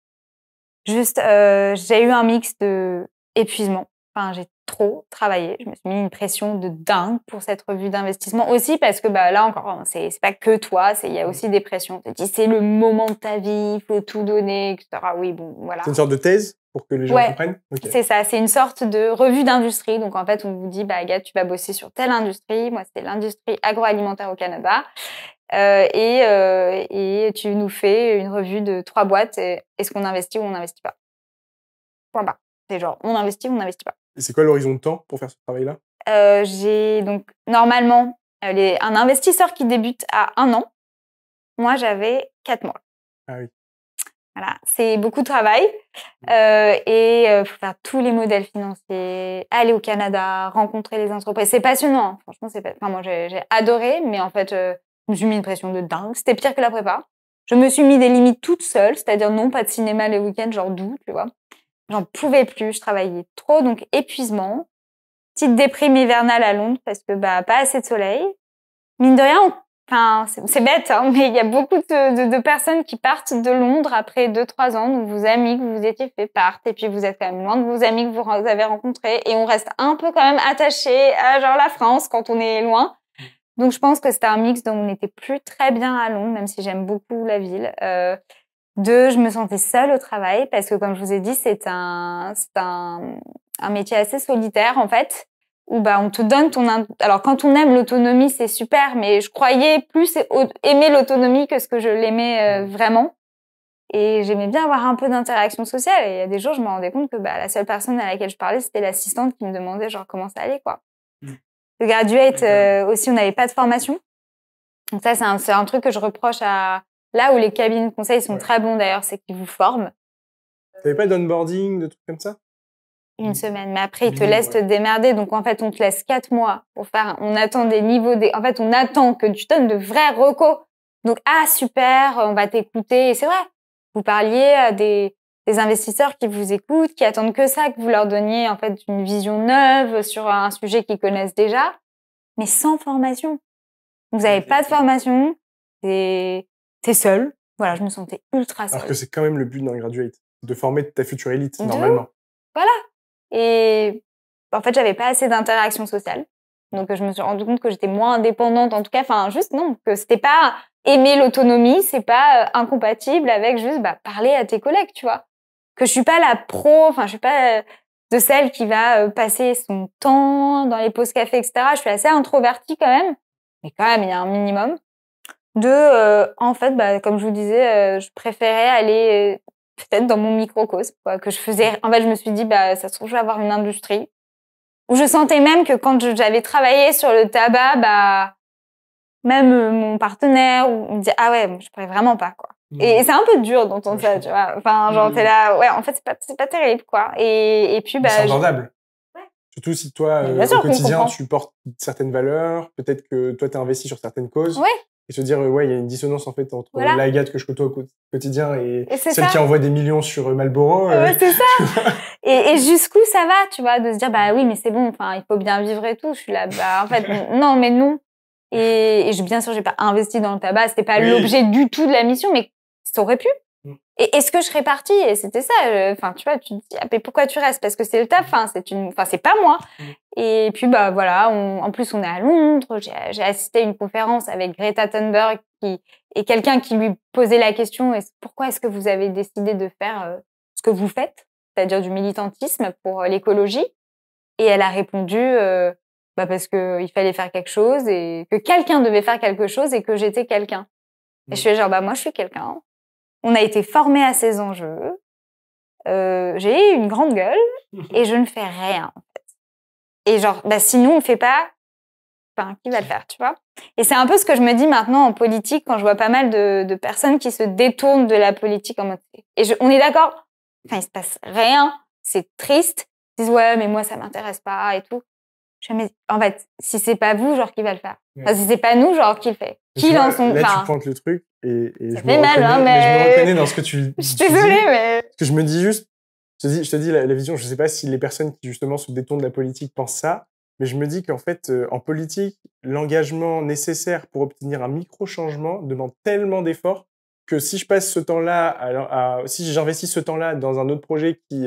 Speaker 3: Juste, j'ai eu un mix de épuisement. Enfin, j'ai trop travaillé. Je me suis mis une pression de dingue pour cette revue d'investissement aussi parce que là encore, c'est pas que toi, il y a aussi des pressions. Tu te dis c'est le moment de ta vie, il faut tout donner, etc. Oui, bon, voilà.
Speaker 1: C'est une sorte de thèse pour que les gens comprennent. Okay.
Speaker 3: C'est ça, c'est une sorte de revue d'industrie. Donc en fait, on vous dit Agathe, tu vas bosser sur telle industrie. Moi, c'est l'industrie agroalimentaire au Canada. Et tu nous fais une revue de 3 boîtes. Est-ce qu'on investit ou on n'investit pas? Point barre. C'est genre, on investit ou on n'investit pas.
Speaker 1: Et c'est quoi l'horizon de temps pour faire ce travail-là?
Speaker 3: J'ai donc normalement un investisseur qui débute à 1 an. Moi, j'avais 4 mois.
Speaker 1: Ah oui.
Speaker 3: Voilà, c'est beaucoup de travail. Et faut faire tous les modèles financiers, aller au Canada, rencontrer les entreprises. C'est passionnant. Hein. Franchement, moi, j'ai adoré, mais en fait, je me suis mis une pression de dingue. C'était pire que la prépa. Je me suis mis des limites toute seule, c'est-à-dire non, pas de cinéma les week-ends, genre d'où, tu vois. J'en pouvais plus, je travaillais trop, donc épuisement. Petite déprime hivernale à Londres parce que pas assez de soleil. Mine de rien, c'est bête, hein, mais il y a beaucoup de personnes qui partent de Londres après 2-3 ans, donc vos amis que vous étiez fait partent, et puis vous êtes quand même loin de vos amis que vous avez rencontrés, et on reste un peu quand même attaché à genre la France quand on est loin. Donc je pense que c'était un mix dont on n'était plus très bien à Londres, même si j'aime beaucoup la ville. 2, je me sentais seule au travail parce que, comme je vous ai dit, c'est un métier assez solitaire, en fait, où on te donne alors, quand on aime l'autonomie, c'est super, mais je croyais plus aimer l'autonomie que ce que je l'aimais vraiment. Et j'aimais bien avoir un peu d'interaction sociale. Et il y a des jours, je me rendais compte que la seule personne à laquelle je parlais, c'était l'assistante qui me demandait genre comment ça allait, quoi. Le graduate, aussi, on n'avait pas de formation. Donc ça, c'est un truc que je reproche à... Là où les cabinets de conseil sont très bons d'ailleurs, c'est qu'ils vous forment.
Speaker 1: T'avais pas d'onboarding, de trucs comme ça?
Speaker 3: Une semaine, mais après ils te laissent te démerder. Donc en fait, on te laisse 4 mois pour faire. On attend des niveaux. En fait, on attend que tu donnes de vrais recos. Donc super, on va t'écouter. Et c'est vrai. Vous parliez à des investisseurs qui vous écoutent, qui attendent que ça, que vous leur donniez en fait une vision neuve sur un sujet qu'ils connaissent déjà, mais sans formation. Vous n'avez pas de formation. T'es seul. Voilà, je me sentais ultra seule.
Speaker 1: Alors que c'est quand même le but d'un graduate, de former ta future élite, normalement.
Speaker 3: Voilà. Et en fait, j'avais pas assez d'interaction sociale. Donc, je me suis rendu compte que j'étais moins indépendante, en tout cas. Enfin, juste non, que c'était pas aimer l'autonomie, c'est pas incompatible avec juste parler à tes collègues, tu vois. Que je suis pas la pro, enfin, je suis pas de celle qui va passer son temps dans les pauses café, etc. Je suis assez introvertie quand même, mais quand même, il y a un minimum. En fait, comme je vous disais, je préférais aller peut-être dans mon microcosme, quoi, que je faisais. En fait, je me suis dit, ça se trouve, je vais avoir une industrie. Où je sentais même que quand j'avais travaillé sur le tabac, même mon partenaire me disait, ah ouais, je pourrais vraiment pas, quoi. Et c'est un peu dur d'entendre ça, tu vois. Enfin, genre, t'es là, ouais, en fait, c'est pas terrible, quoi. Et puis,
Speaker 1: c'est entendable.
Speaker 3: Ouais.
Speaker 1: Surtout si toi, au quotidien, tu portes certaines valeurs, peut-être que toi, t'es investi sur certaines causes.
Speaker 3: Ouais.
Speaker 1: Et se dire, il y a une dissonance, en fait, entre l'Agathe que je côtoie au quotidien et celle qui envoie des millions sur Marlboro.
Speaker 3: C'est ça. Et jusqu'où ça va, tu vois, de se dire, oui, mais c'est bon, enfin, il faut bien vivre et tout. Je suis là, en fait, non, mais non. Et bien sûr, j'ai pas investi dans le tabac. C'était pas l'objet du tout de la mission, mais ça aurait pu. Et est-ce que je serais partie? Et c'était ça. Enfin, tu vois, tu te dis, mais pourquoi tu restes? Parce que c'est le taf. Enfin, c'est pas moi. Et puis, voilà, en plus, on est à Londres. J'ai assisté à une conférence avec Greta Thunberg et quelqu'un qui lui posait la question, pourquoi est-ce que vous avez décidé de faire ce que vous faites? C'est-à-dire du militantisme pour l'écologie. Et elle a répondu, parce que il fallait faire quelque chose et que quelqu'un devait faire quelque chose et que j'étais quelqu'un. Et je suis genre, moi, je suis quelqu'un. On a été formés à ces enjeux. J'ai une grande gueule et je ne fais rien, en fait. Et genre, si nous, on fait pas, qui va le faire, tu vois? Et c'est un peu ce que je me dis maintenant en politique quand je vois pas mal de personnes qui se détournent de la politique en mode... on est d'accord? Enfin, il se passe rien. C'est triste. Ils disent, ouais, mais moi, ça m'intéresse pas et tout. En fait, si c'est pas vous, genre, qui va le faire? Enfin, si c'est pas nous, genre, qui le fait? Qui lance son...
Speaker 1: Là, tu pointes le truc et
Speaker 3: ça fait mal, hein, mais
Speaker 1: je me reconnais dans ce que tu
Speaker 3: je suis désolée, mais...
Speaker 1: Parce que je me dis juste... Je te dis la vision, je sais pas si les personnes qui, justement, se détournent de la politique pensent ça, mais je me dis qu'en fait, en politique, l'engagement nécessaire pour obtenir un micro-changement demande tellement d'efforts que si je passe ce temps-là, si j'investis ce temps-là dans un autre projet qui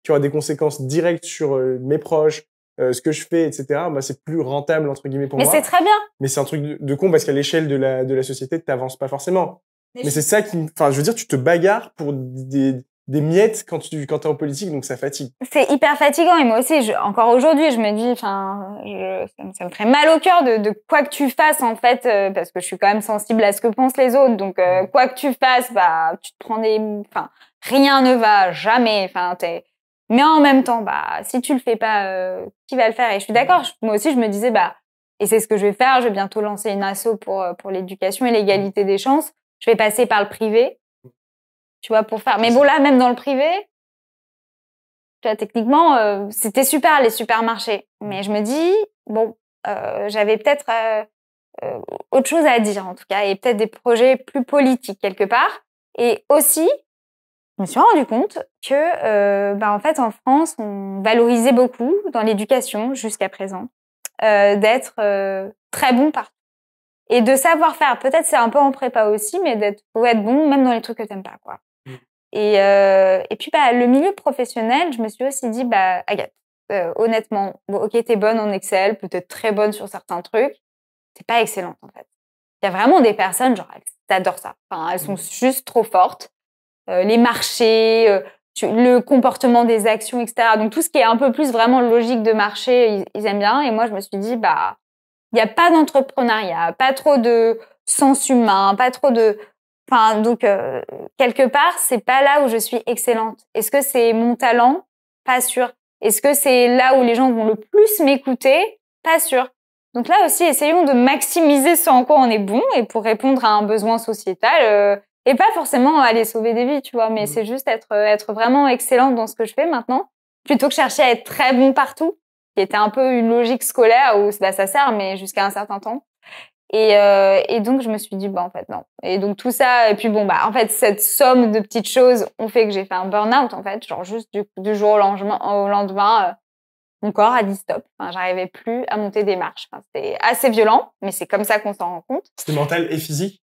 Speaker 1: aura des conséquences directes sur mes proches, ce que je fais, etc., c'est plus rentable, entre guillemets, pour moi.
Speaker 3: Mais c'est très bien.
Speaker 1: Mais c'est un truc de con parce qu'à l'échelle de la société, t'avances pas forcément. Mais c'est ça qui... Enfin, je veux dire, tu te bagarres pour des miettes quand t'es en politique, donc ça fatigue.
Speaker 3: C'est hyper fatigant et moi aussi, encore aujourd'hui, je me dis, ça me ferait mal au cœur de quoi que tu fasses en fait, parce que je suis quand même sensible à ce que pensent les autres, donc quoi que tu fasses, tu te prends rien ne va jamais, mais en même temps, si tu le fais pas, qui va le faire? Et je suis d'accord. Moi aussi, je me disais, et c'est ce que je vais faire. Je vais bientôt lancer une asso pour l'éducation et l'égalité des chances. Je vais passer par le privé. Tu vois, pour faire. Mais bon, là, même dans le privé, tu vois, techniquement, c'était super, les supermarchés. Mais je me dis, j'avais peut-être autre chose à dire, en tout cas, et peut-être des projets plus politiques, quelque part. Et aussi, je me suis rendu compte que, en fait, en France, on valorisait beaucoup dans l'éducation, jusqu'à présent, d'être très bon partout. Et de savoir faire. Peut-être c'est un peu en prépa aussi, mais faut être bon même dans les trucs que t'aimes pas, quoi. Et puis, le milieu professionnel, je me suis aussi dit, Agathe, honnêtement, ok, t'es bonne en Excel, peut-être très bonne sur certains trucs, t'es pas excellente, en fait. Il y a vraiment des personnes, genre, elles adorent ça. Enfin, elles sont juste trop fortes. Les marchés, le comportement des actions, etc. Donc, tout ce qui est un peu plus vraiment logique de marché, ils aiment bien. Et moi, je me suis dit, il n'y a pas d'entrepreneuriat, pas trop de sens humain, pas trop de... Enfin, donc, quelque part, c'est pas là où je suis excellente. Est-ce que c'est mon talent? Pas sûr. Est-ce que c'est là où les gens vont le plus m'écouter? Pas sûr. Donc là aussi, essayons de maximiser ce en quoi on est bon et pour répondre à un besoin sociétal, et pas forcément aller sauver des vies, tu vois, mais c'est juste être vraiment excellente dans ce que je fais maintenant, plutôt que chercher à être très bon partout, qui était un peu une logique scolaire où ça sert, mais jusqu'à un certain temps. Et donc, je me suis dit, en fait, non. Et donc, tout ça, et puis en fait, cette somme de petites choses ont fait que j'ai fait un burn-out, en fait, genre juste du jour au lendemain, mon corps a dit stop. Enfin, j'arrivais plus à monter des marches. Enfin, c'était assez violent, mais c'est comme ça qu'on s'en rend compte.
Speaker 1: C'était mental et physique?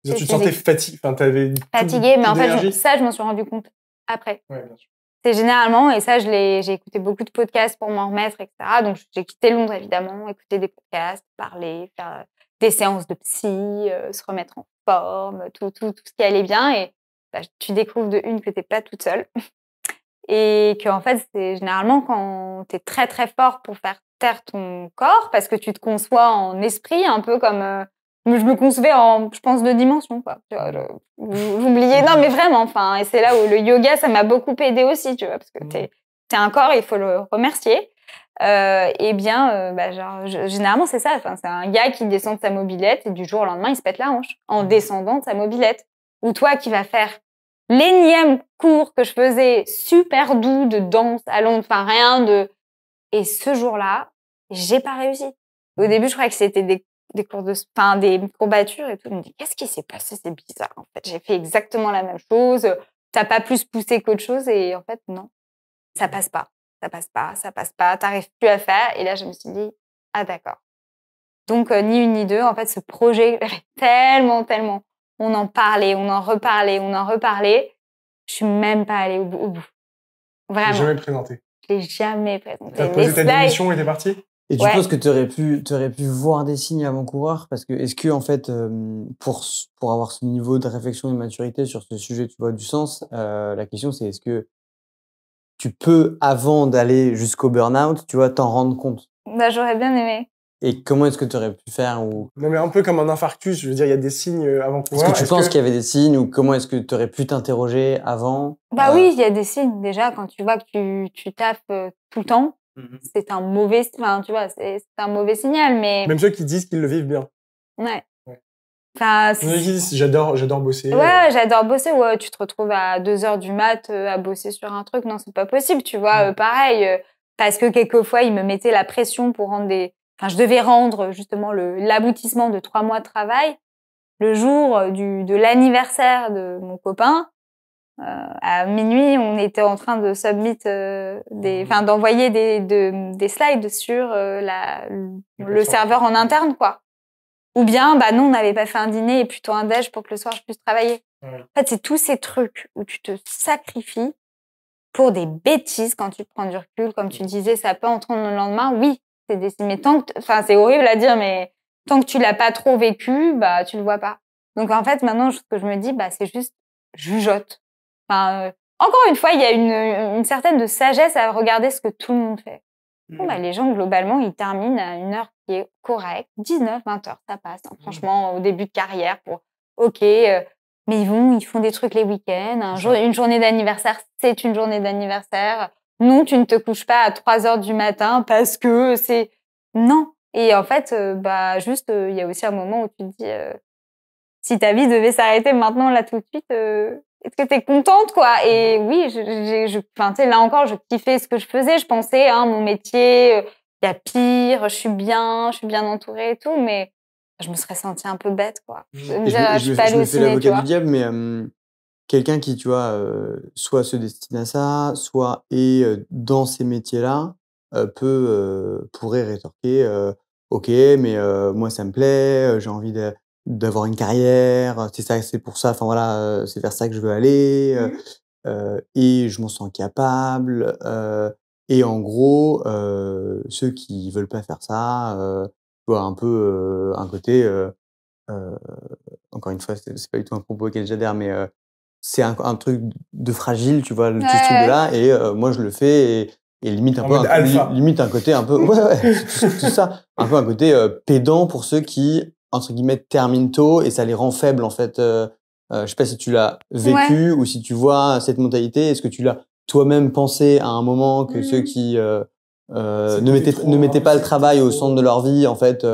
Speaker 1: Tu te sentais fatiguée? Enfin, t'avais
Speaker 3: fatiguée, mais en fait, ça, je m'en suis rendu compte après.
Speaker 1: Ouais, bien sûr.
Speaker 3: c'est généralement, et ça, j'ai écouté beaucoup de podcasts pour m'en remettre, etc. Donc, j'ai quitté Londres, évidemment, écouter des podcasts, parler, faire des séances de psy, se remettre en forme, tout ce qui allait bien. Et bah, tu découvres de une que t'es pas toute seule. Et qu'en fait, c'est généralement quand t'es très, très fort pour faire taire ton corps, parce que tu te conçois en esprit, un peu comme... je me concevais en, je pense, 2 dimensions, quoi. Tu vois, j'oubliais. Non, mais vraiment, enfin, et c'est là où le yoga, ça m'a beaucoup aidé aussi, tu vois, parce que t'es un corps, il faut le remercier. Et bien, bah, genre, généralement, c'est ça. Enfin, c'est un gars qui descend de sa mobilette et du jour au lendemain, il se pète la hanche en descendant de sa mobilette. Ou toi qui vas faire l'énième cours que je faisais super doux de danse à Londres, enfin rien de... Et ce jour-là, j'ai pas réussi. Au début, je croyais que c'était des cours de, enfin, des courbatures et tout. Je me dis, qu'est-ce qui s'est passé? C'est bizarre. En fait, j'ai fait exactement la même chose. T'as pas plus poussé qu'autre chose et en fait, non. Ça passe pas. Ça passe pas. Ça passe pas. T'arrives plus à faire. Et là, je me suis dit, ah, d'accord. Donc, ni une ni deux. En fait, ce projet, tellement, on en parlait, on en reparlait. Je suis même pas allée au bout. Vraiment.
Speaker 1: Jamais présenté.
Speaker 3: Je l'ai jamais présenté.
Speaker 1: T'as posé ta démission et t'es parti?
Speaker 2: Et tu penses que t'aurais pu voir des signes avant-coureur? Parce que, est-ce que, en fait, pour avoir ce niveau de réflexion et de maturité sur ce sujet, tu vois, du sens, la question, c'est est-ce que tu peux, avant d'aller jusqu'au burn-out, tu vois, t'en rendre compte?
Speaker 3: Bah, j'aurais bien aimé.
Speaker 2: Et comment est-ce que tu aurais pu faire ou...
Speaker 1: Non, mais un peu comme un infarctus, je veux dire, il y a des signes avant-coureurs.
Speaker 2: Est-ce que tu penses qu'il y avait des signes ou comment est-ce que tu aurais pu t'interroger avant?
Speaker 3: Bah oui, il y a des signes. Déjà, quand tu vois que tu taffes tout le temps, c'est un mauvais, enfin, tu vois, c'est un mauvais signal, mais...
Speaker 1: Même ceux qui disent qu'ils le vivent bien.
Speaker 3: Ouais. Enfin,
Speaker 1: ceux qui disent, j'adore bosser.
Speaker 3: Ouais, j'adore bosser. Ouais, tu te retrouves à 2h du mat à bosser sur un truc. Non, c'est pas possible, tu vois. Pareil, parce que quelquefois, ils me mettaient la pression pour rendre des... Enfin, je devais rendre justement l'aboutissement de 3 mois de travail. Le jour de l'anniversaire de mon copain, à minuit, on était en train de submit d'envoyer des slides sur le serveur en interne, quoi. Ou bien, bah non, on n'avait pas fait un dîner et plutôt un déj pour que le soir je puisse travailler. Ouais. En fait, c'est tous ces trucs où tu te sacrifies pour des bêtises quand tu prends du recul. Comme tu disais, ça peut entendre le lendemain. Oui, c'est des signes. Mais tant que, enfin, c'est horrible à dire, mais tant que tu l'as pas trop vécu, bah, tu le vois pas. Donc, en fait, maintenant, ce que je me dis, bah, c'est juste jugeote. Enfin, encore une fois, il y a une certaine de sagesse à regarder ce que tout le monde fait. Bon, bah, les gens, globalement, ils terminent à une heure qui est correcte. 19, 20 heures, ça passe. Hein. Franchement, au début de carrière, mais ils font des trucs les week-ends. Une journée d'anniversaire, c'est une journée d'anniversaire. Non, tu ne te couches pas à 3 heures du matin parce que c'est... Non. Et en fait, il y a aussi un moment où tu te dis, si ta vie devait s'arrêter maintenant, là, tout de suite, est-ce que t'es contente, quoi? Et oui, enfin, tu sais, là encore, je kiffais ce que je faisais. Je pensais, hein, mon métier, il y a pire, je suis bien entourée et tout, mais je me serais sentie un peu bête, quoi.
Speaker 2: Je me fais l'avocat du diable, mais quelqu'un qui, tu vois, soit se destine à ça, soit est dans ces métiers-là, pourrait rétorquer, ok, mais moi ça me plaît, j'ai envie d'avoir une carrière, c'est pour ça, enfin voilà, c'est vers ça que je veux aller, et je m'en sens capable, et en gros, ceux qui veulent pas faire ça, tu vois un peu un côté, encore une fois, c'est pas du tout un propos auquel j'adhère, mais c'est un truc de fragile, tu vois, ce truc-là, et moi je le fais, et limite un peu limite un côté un peu tout ça, un peu un côté pédant pour ceux qui entre guillemets terminent tôt et ça les rend faibles en fait. Je sais pas si tu l'as vécu ou si tu vois cette mentalité. Est-ce que tu l'as toi-même pensé à un moment que ceux qui ne mettaient pas le travail au centre de leur vie en fait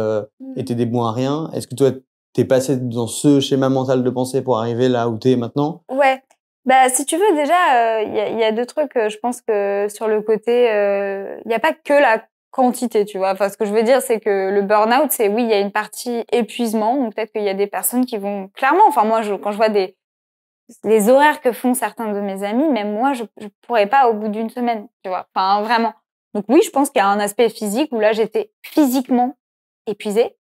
Speaker 2: étaient des bons à rien? Est-ce que toi t'es passé dans ce schéma mental de pensée pour arriver là où t'es maintenant?
Speaker 3: Ouais. Bah, si tu veux, déjà, y a 2 trucs. Je pense que sur le côté, y a pas que la quantité, tu vois. Enfin, ce que je veux dire, c'est que le burn-out, c'est oui, il y a une partie épuisement. Donc, peut-être qu'il y a des personnes qui vont clairement, enfin, moi, quand je vois les horaires que font certains de mes amis, même moi, je pourrais pas au bout d'une semaine, tu vois. Enfin, vraiment. Donc, oui, je pense qu'il y a un aspect physique où là, j'étais physiquement épuisée.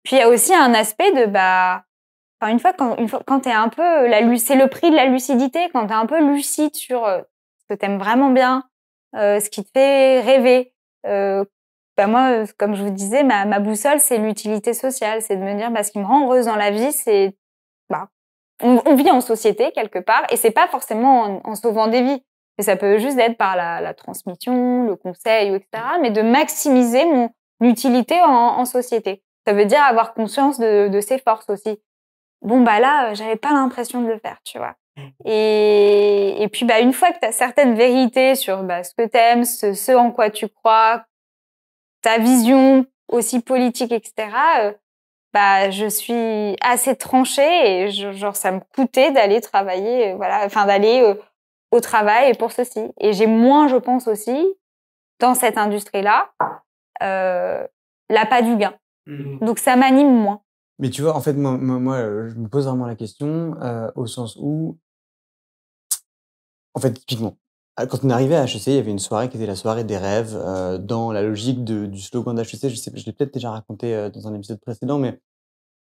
Speaker 3: Puis, il y a aussi un aspect de, enfin, une fois quand t'es un peu c'est le prix de la lucidité, quand t'es un peu lucide sur ce que tu aimes vraiment bien, ce qui te fait rêver. Moi, comme je vous disais, ma boussole, c'est l'utilité sociale. C'est de me dire, ce qui me rend heureuse dans la vie, c'est... on vit en société, quelque part, et c'est pas forcément en sauvant des vies. Mais ça peut juste être par la transmission, le conseil, etc. Mais de maximiser mon utilité en société. Ça veut dire avoir conscience de ses forces aussi. Là, j'avais pas l'impression de le faire, tu vois. Et puis, une fois que tu as certaines vérités sur ce que t'aimes, ce en quoi tu crois, ta vision aussi politique, etc., je suis assez tranchée et ça me coûtait d'aller travailler, d'aller au travail et pour ceci. Et j'ai moins, je pense aussi, dans cette industrie-là, l'appât du gain. Donc, ça m'anime moins.
Speaker 2: Mais tu vois, en fait, moi, je me pose vraiment la question au sens où, en fait, typiquement, quand on est arrivé à HEC, il y avait une soirée qui était la soirée des rêves, dans la logique du slogan d'HEC. Je l'ai peut-être déjà raconté dans un épisode précédent, mais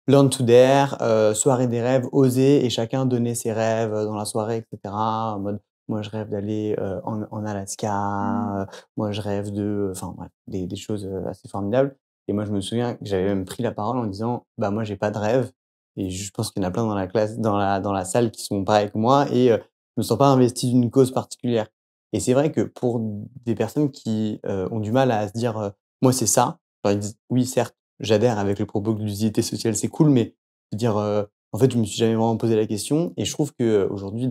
Speaker 2: Learn to Dare, soirée des rêves, oser, et chacun donnait ses rêves dans la soirée, etc. En mode, moi, je rêve d'aller en Alaska, moi, je rêve enfin bref, des choses assez formidables. Et moi, je me souviens que j'avais même pris la parole en disant, moi, j'ai pas de rêve. Et je pense qu'il y en a plein dans la classe, dans la salle qui sont pareils que moi, et je me sens pas investi d'une cause particulière. Et c'est vrai que pour des personnes qui ont du mal à se dire, moi, c'est ça, genre, ils disent, oui, certes, j'adhère avec le propos que l'utilité sociale, c'est cool, mais je veux dire, en fait, je me suis jamais vraiment posé la question. Et je trouve qu'aujourd'hui,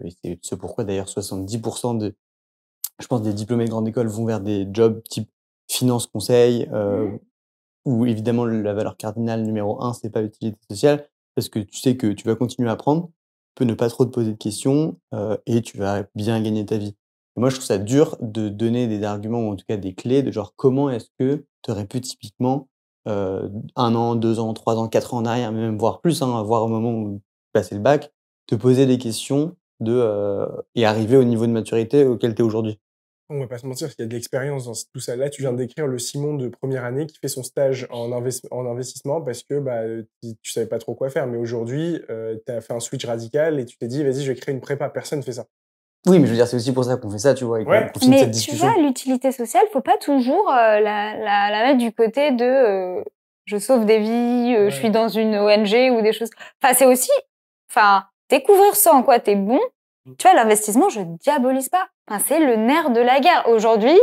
Speaker 2: et c'est ce pourquoi d'ailleurs 70% je pense, des diplômés de grande école vont vers des jobs type finance, conseil, où évidemment la valeur cardinale numéro 1, c'est pas l'utilité sociale, parce que tu sais que tu vas continuer à apprendre, tu peux ne pas trop te poser de questions, et tu vas bien gagner ta vie. Et moi, je trouve ça dur de donner des arguments, ou en tout cas des clés de genre comment est-ce que tu aurais pu typiquement 1 an, 2 ans, 3 ans, 4 ans en arrière, mais même voire plus, voire au moment où tu passais le bac, te poser des questions et arriver au niveau de maturité auquel tu es aujourd'hui.
Speaker 1: On va pas se mentir, qu'il y a de l'expérience dans tout ça. Là, tu viens de décrire le Simon de première année qui fait son stage en investissement parce que tu savais pas trop quoi faire. Mais aujourd'hui, tu as fait un switch radical et tu t'es dit, vas-y, je vais créer une prépa. Personne fait ça.
Speaker 2: Oui, mais je veux dire, c'est aussi pour ça qu'on fait ça, tu vois, et qu'on
Speaker 1: Ouais.
Speaker 2: continue cette
Speaker 3: Mais tu
Speaker 2: discussion.
Speaker 3: vois, l'utilité sociale, faut pas toujours la mettre du côté de je sauve des vies, je suis dans une ONG ou des choses. Enfin, c'est aussi, découvrir ça en quoi t'es bon. Tu vois, l'investissement, je diabolise pas. C'est le nerf de la guerre. Aujourd'hui,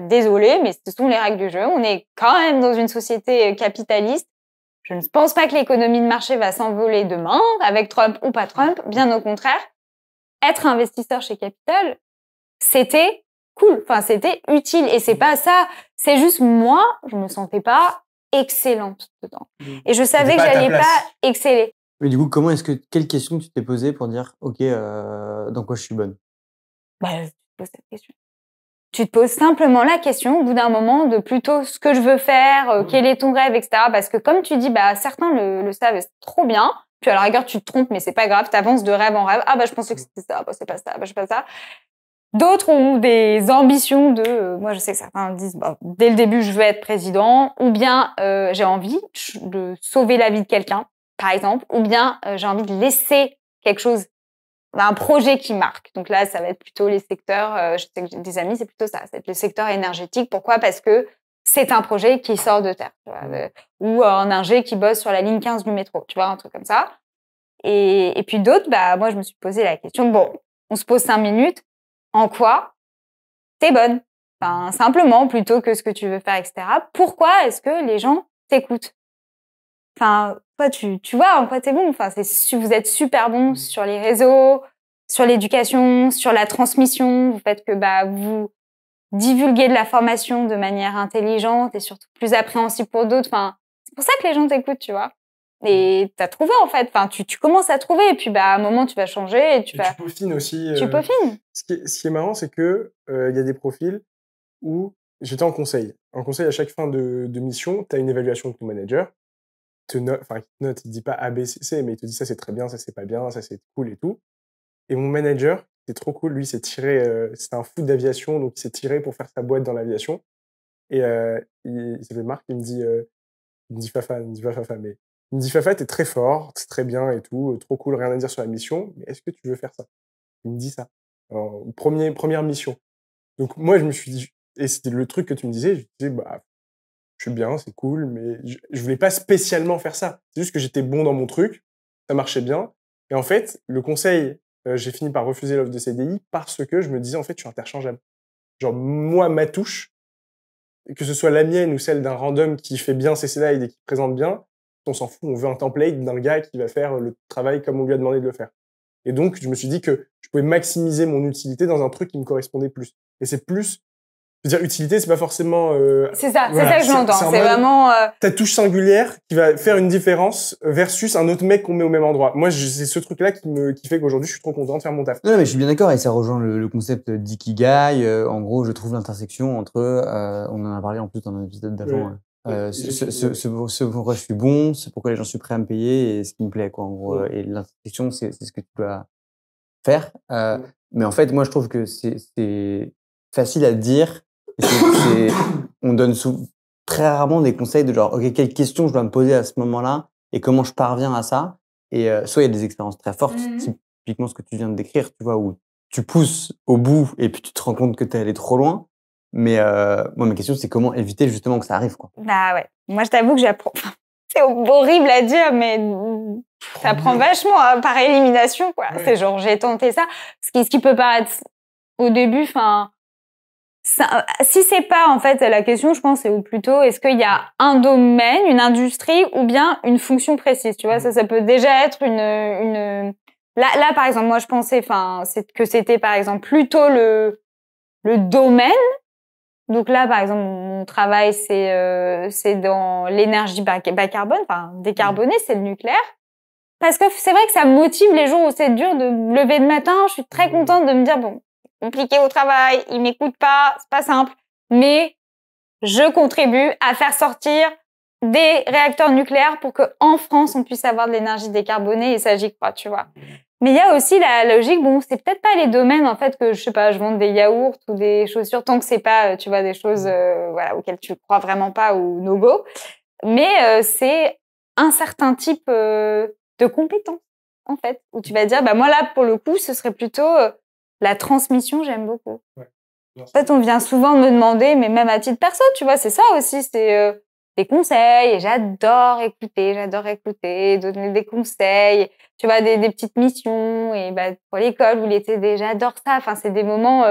Speaker 3: désolé, mais ce sont les règles du jeu. On est quand même dans une société capitaliste. Je ne pense pas que l'économie de marché va s'envoler demain, avec Trump ou pas Trump. Bien au contraire. Être investisseur chez Capital, c'était cool. C'était utile. Et c'est pas ça. C'est juste moi, je me sentais pas excellente dedans. Et je savais que j'allais pas exceller.
Speaker 2: Mais du coup, quelle question tu t'es posée pour dire, OK, dans quoi je suis bonne?
Speaker 3: Tu te poses cette question. Tu te poses simplement la question, au bout d'un moment, de plutôt ce que je veux faire, quel est ton rêve, etc. Parce que comme tu dis, certains le savent, c'est trop bien. Puis à la rigueur, tu te trompes, mais c'est pas grave, t'avances de rêve en rêve. Je pensais que c'était ça, c'est pas ça, je sais pas ça. D'autres ont des ambitions moi je sais que certains disent, dès le début, je veux être président, ou bien j'ai envie de sauver la vie de quelqu'un, par exemple, ou bien j'ai envie de laisser quelque chose, un projet qui marque. Donc là, ça va être plutôt les secteurs, je sais que j'ai des amis, c'est plutôt ça, c'est le secteur énergétique. Pourquoi ? Parce que c'est un projet qui sort de terre, tu vois, ou un ingé qui bosse sur la ligne 15 du métro, tu vois, un truc comme ça. Et puis d'autres, moi je me suis posé la question, on se pose 5 minutes, en quoi t'es bonne ? Simplement, plutôt que ce que tu veux faire, etc. Pourquoi est-ce que les gens t'écoutent ? Toi, tu vois en quoi t'es bon. Vous êtes super bon sur les réseaux, sur l'éducation, sur la transmission. Vous faites que vous divulguez de la formation de manière intelligente et surtout plus appréhensible pour d'autres. C'est pour ça que les gens t'écoutent, tu vois. Et t'as trouvé, en fait. Tu commences à trouver. Et puis, à un moment, tu vas changer et tu
Speaker 1: peaufines aussi.
Speaker 3: Tu peaufines.
Speaker 1: Ce qui est marrant, c'est que il y a des profils où j'étais en conseil. En conseil, à chaque fin de mission, tu as une évaluation de ton manager. Il te dit pas A, B, C, C, mais il te dit ça c'est très bien, ça c'est pas bien, ça c'est cool et tout. Et mon manager, c'est trop cool, lui, c'est un fou d'aviation, donc il s'est tiré pour faire sa boîte dans l'aviation. Et il s'appelle Marc, il me dit Fafa, mais il me dit Fafa, t'es très fort, c'est très bien et tout, trop cool, rien à dire sur la mission, mais est-ce que tu veux faire ça ? Il me dit ça. Première mission. Donc moi, je me suis dit, et c'était le truc que tu me disais, je disais, bah, je suis bien, c'est cool, mais je voulais pas spécialement faire ça. C'est juste que j'étais bon dans mon truc, ça marchait bien. Et en fait, le conseil, j'ai fini par refuser l'offre de CDI parce que je me disais, en fait, je suis interchangeable. Genre, moi, ma touche, que ce soit la mienne ou celle d'un random qui fait bien ses slides et qui présente bien, on s'en fout, on veut un template d'un gars qui va faire le travail comme on lui a demandé de le faire. Et donc, je me suis dit que je pouvais maximiser mon utilité dans un truc qui me correspondait plus. Et c'est plus, je veux dire, utilité, c'est pas forcément...
Speaker 3: c'est ça
Speaker 1: voilà,
Speaker 3: que je l'entends. C'est
Speaker 1: mode,
Speaker 3: vraiment...
Speaker 1: ta touche singulière qui va faire une différence versus un autre mec qu'on met au même endroit. Moi, c'est ce truc-là qui fait qu'aujourd'hui, je suis trop content de faire mon taf.
Speaker 2: Non, mais je suis bien d'accord, et ça rejoint le concept d'ikigai. En gros, je trouve l'intersection entre, on en a parlé en plus dans un épisode d'avant, ce pourquoi je suis bon, c'est pourquoi les gens sont prêts à me payer et ce qui me plaît, quoi, en gros. Et l'intersection, c'est ce que tu dois faire. Mais en fait, moi, je trouve que c'est facile à dire. On donne très rarement des conseils de genre, OK, quelles questions je dois me poser à ce moment-là et comment je parviens à ça. Et soit il y a des expériences très fortes, typiquement ce que tu viens de décrire, tu vois, où tu pousses au bout et puis tu te rends compte que t'es allé trop loin. Mais moi, ma question, c'est comment éviter justement que ça arrive, quoi.
Speaker 3: Bah ouais. Moi, je t'avoue que j'apprends. C'est horrible à dire, mais ça prend vachement par élimination, quoi. Ouais. C'est genre, j'ai tenté ça. Ce qui peut paraître au début, enfin, si c'est pas, en fait, la question, je pense, c'est plutôt, est-ce qu'il y a un domaine, une industrie ou bien une fonction précise, tu vois, ça peut déjà être une... Là, par exemple, moi, je pensais, enfin, que c'était, par exemple, plutôt le domaine. Donc là, par exemple, mon travail, c'est dans l'énergie bas carbone, enfin, décarbonée, c'est le nucléaire. Parce que c'est vrai que ça me motive les jours où c'est dur de me lever le matin. Je suis très contente de me dire, bon, compliqué au travail, ils m'écoutent pas, c'est pas simple, mais je contribue à faire sortir des réacteurs nucléaires pour que en France on puisse avoir de l'énergie décarbonée et ça j'y crois, tu vois. Mais il y a aussi la logique, bon, c'est peut-être pas les domaines en fait que je sais pas, je vends des yaourts ou des chaussures tant que c'est pas, tu vois, des choses voilà auxquelles tu crois vraiment pas ou no go, mais c'est un certain type de compétences en fait où tu vas dire bah moi là pour le coup ce serait plutôt la transmission, j'aime beaucoup. Ouais. En fait, on vient souvent me demander, mais même à titre perso, tu vois, c'est ça aussi, c'est des conseils. Et j'adore écouter, donner des conseils. Tu vois, des petites missions. Et bah, pour l'école ou l'été, j'adore ça. Enfin, c'est des moments,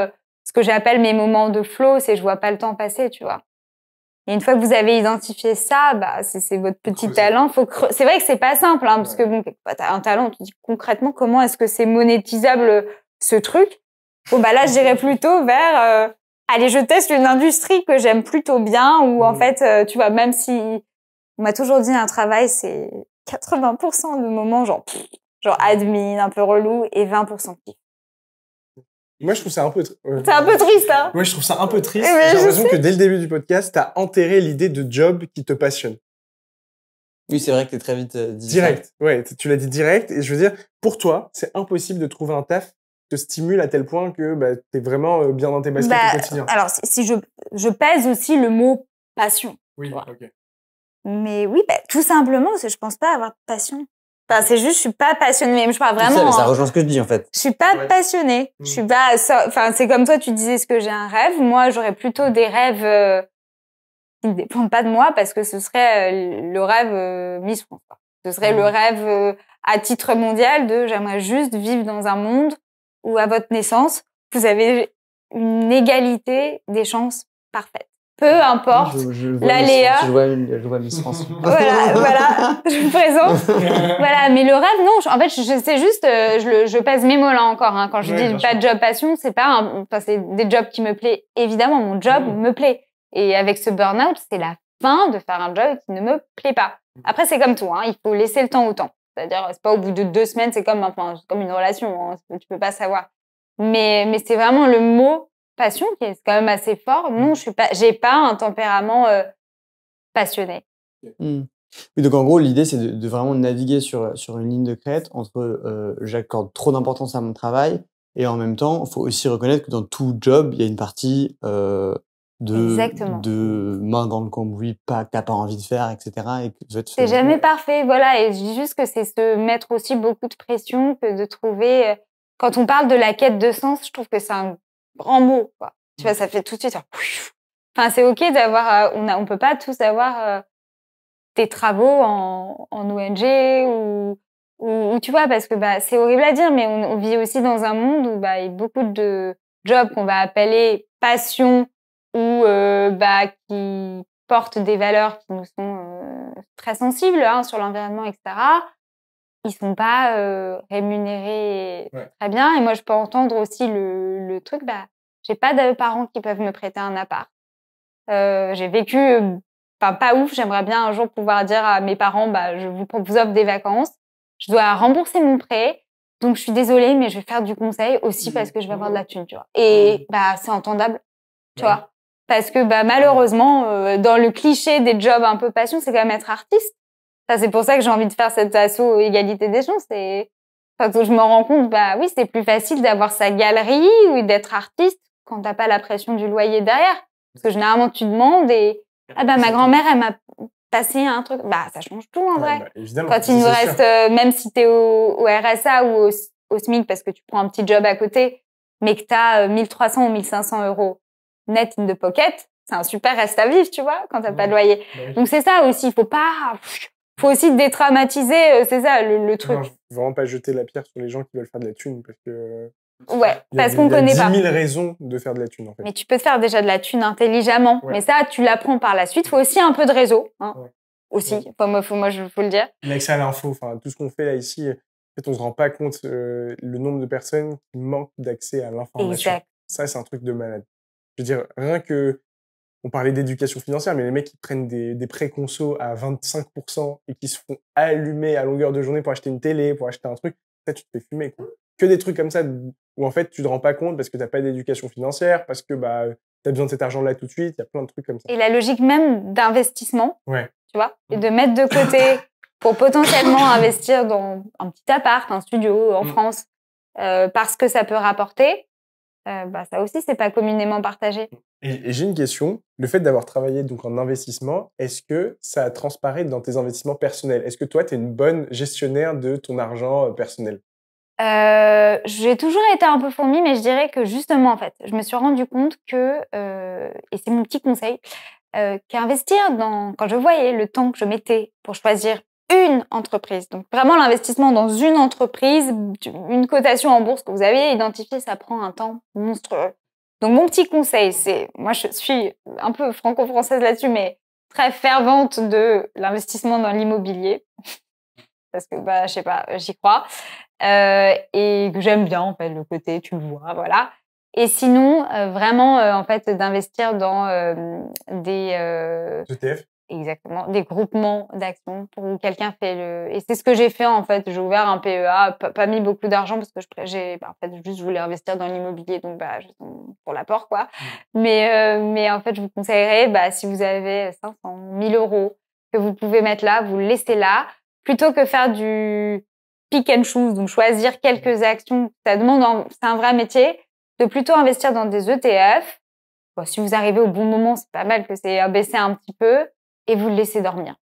Speaker 3: ce que j'appelle mes moments de flow, c'est je vois pas le temps passer, tu vois. Et une fois que vous avez identifié ça, bah, c'est votre petit talent. C'est vrai que c'est pas simple, hein, parce que bon, t'as un talent, tu dis concrètement comment est-ce que c'est monétisable ce truc. Bon, bah là, j'irais plutôt vers, allez, je teste une industrie que j'aime plutôt bien, où en fait, tu vois, même si on m'a toujours dit un travail, c'est 80% de moments genre admin, un peu relou, et 20% kiff.
Speaker 1: Moi, je trouve ça un peu...
Speaker 3: C'est un peu triste, hein.
Speaker 1: Moi, je trouve ça un peu triste. J'ai l'impression que dès le début du podcast, t'as enterré l'idée de job qui te passionne.
Speaker 2: Oui, c'est vrai que t'es très vite dit
Speaker 1: direct.
Speaker 2: Ça.
Speaker 1: Ouais, tu l'as dit direct. Et je veux dire, pour toi, c'est impossible de trouver un taf qui te stimule à tel point que bah, t'es vraiment bien dans tes baskets au quotidien.
Speaker 3: Alors, si je pèse aussi le mot passion.
Speaker 1: Oui, ok.
Speaker 3: Mais oui, bah, tout simplement, parce que je pense pas avoir de passion. Enfin, c'est juste, je suis pas passionnée. Mais je parle vraiment.
Speaker 2: Ça, mais ça rejoint ce que je dis, en fait.
Speaker 3: Je suis pas passionnée. Je suis pas, enfin, c'est comme toi, tu disais ce que j'ai un rêve. Moi, j'aurais plutôt des rêves, qui ne dépendent pas de moi parce que ce serait le rêve Miss France. Ce serait le rêve à titre mondial de j'aimerais juste vivre dans un monde où à votre naissance, vous avez une égalité des chances parfaite. Peu importe l'aléa.
Speaker 2: Je vois Miss France.
Speaker 3: voilà, je vous présente. Voilà, mais le rêve, non. En fait, c'est juste, je pèse mes mots là encore. Hein. Quand je dis pas de job passion, c'est pas, enfin, c'est des jobs qui me plaisent. Évidemment, mon job me plaît. Et avec ce burn-out, c'est la fin de faire un job qui ne me plaît pas. Après, c'est comme tout, hein. Il faut laisser le temps au temps. C'est-à-dire, c'est pas au bout de 2 semaines, c'est comme une relation. Hein. Tu peux pas savoir. Mais c'est vraiment le mot passion qui est quand même assez fort. Non, j'ai pas un tempérament passionné.
Speaker 2: Oui, donc en gros, l'idée, c'est de vraiment naviguer sur une ligne de crête entre j'accorde trop d'importance à mon travail et en même temps, il faut aussi reconnaître que dans tout job, il y a une partie de main dans le cambouis, que t'as pas envie de faire, etc. Et que
Speaker 3: c'est jamais parfait, voilà. Et je dis juste que c'est se mettre aussi beaucoup de pression que de trouver quand on parle de la quête de sens, je trouve que c'est un grand mot, quoi. Tu vois, ça fait tout de suite... Enfin, c'est OK d'avoir... on peut pas tous avoir des travaux en ONG ou tu vois, parce que c'est horrible à dire, mais on vit aussi dans un monde où il y a beaucoup de jobs qu'on va appeler passion ou qui portent des valeurs qui nous sont très sensibles sur l'environnement, etc. Ils sont pas rémunérés très bien. Et moi, je peux entendre aussi le truc, j'ai pas de parents qui peuvent me prêter un appart. J'ai vécu, pas ouf. J'aimerais bien un jour pouvoir dire à mes parents, je vous offre des vacances. Je dois rembourser mon prêt. Donc, je suis désolée, mais je vais faire du conseil aussi parce que je vais avoir de la thune, tu vois. Et c'est entendable, tu vois. Parce que malheureusement, dans le cliché des jobs un peu passion, c'est quand même être artiste. Ça, c'est pour ça que j'ai envie de faire cet asso égalité des chances. Et quand je me rends compte, oui, c'est plus facile d'avoir sa galerie ou d'être artiste quand t'as pas la pression du loyer derrière. Parce que généralement, tu demandes et ma grand-mère, elle m'a passé un truc. Ça change tout en vrai. Quand il nous reste, même si t'es au RSA ou au SMIC parce que tu prends un petit job à côté, mais que t'as 1300 ou 1500 euros net in the pocket, c'est un super reste à vivre, tu vois, quand t'as pas de loyer. Donc c'est ça aussi, faut aussi détraumatiser, c'est ça le truc.
Speaker 1: Non, je veux vraiment pas jeter la pierre sur les gens qui veulent faire de la thune parce que...
Speaker 3: parce qu'on connaît pas.
Speaker 1: Il y a 10 000 raisons de faire de la thune, en fait.
Speaker 3: Mais tu peux te faire déjà de la thune intelligemment. Ouais. Mais ça, tu l'apprends par la suite. Faut aussi un peu de réseau, aussi. Ouais. Faut le dire.
Speaker 1: L'accès à l'info, tout ce qu'on fait là ici, en fait, on se rend pas compte le nombre de personnes qui manquent d'accès à l'information. Exact. Ça, c'est un truc de malade. Je veux dire, rien que... On parlait d'éducation financière, mais les mecs qui prennent des prêts conso à 25% et qui se font allumer à longueur de journée pour acheter une télé, pour acheter un truc, ça, tu te fais fumer, quoi. Que des trucs comme ça où en fait tu te rends pas compte parce que t'as pas d'éducation financière, parce que t'as besoin de cet argent là tout de suite, il y a plein de trucs comme ça.
Speaker 3: Et la logique même d'investissement, tu vois, et de mettre de côté pour potentiellement investir dans un petit appart, un studio en France, parce que ça peut rapporter, ça aussi c'est pas communément partagé.
Speaker 1: Et j'ai une question, le fait d'avoir travaillé donc en investissement, est-ce que ça transparaît dans tes investissements personnels? Est-ce que toi t'es une bonne gestionnaire de ton argent personnel?
Speaker 3: J'ai toujours été un peu fourmi, mais je dirais que justement, en fait, je me suis rendu compte que, et c'est mon petit conseil, qu'investir quand je voyais le temps que je mettais pour choisir une entreprise, donc vraiment l'investissement dans une entreprise, une cotation en bourse que vous avez identifiée, ça prend un temps monstrueux. Donc mon petit conseil, moi je suis un peu franco-française là-dessus, mais très fervente de l'investissement dans l'immobilier, parce que je sais pas, j'y crois. Et que j'aime bien en fait le côté tu le vois, voilà. Et sinon vraiment en fait d'investir dans des
Speaker 1: ETF,
Speaker 3: exactement, des groupements d'actions pour quelqu'un fait et c'est ce que j'ai fait en fait. J'ai ouvert un PEA, pas mis beaucoup d'argent parce que en fait juste je voulais investir dans l'immobilier, donc pour l'apport quoi. Mais en fait je vous conseillerais si vous avez 500 000 euros que vous pouvez mettre là, vous le laissez là plutôt que faire du pick and choose, donc choisir quelques actions. Ça demande, c'est un vrai métier, de plutôt investir dans des ETF. Si vous arrivez au bon moment, c'est pas mal que c'est baissé un petit peu et vous le laissez dormir.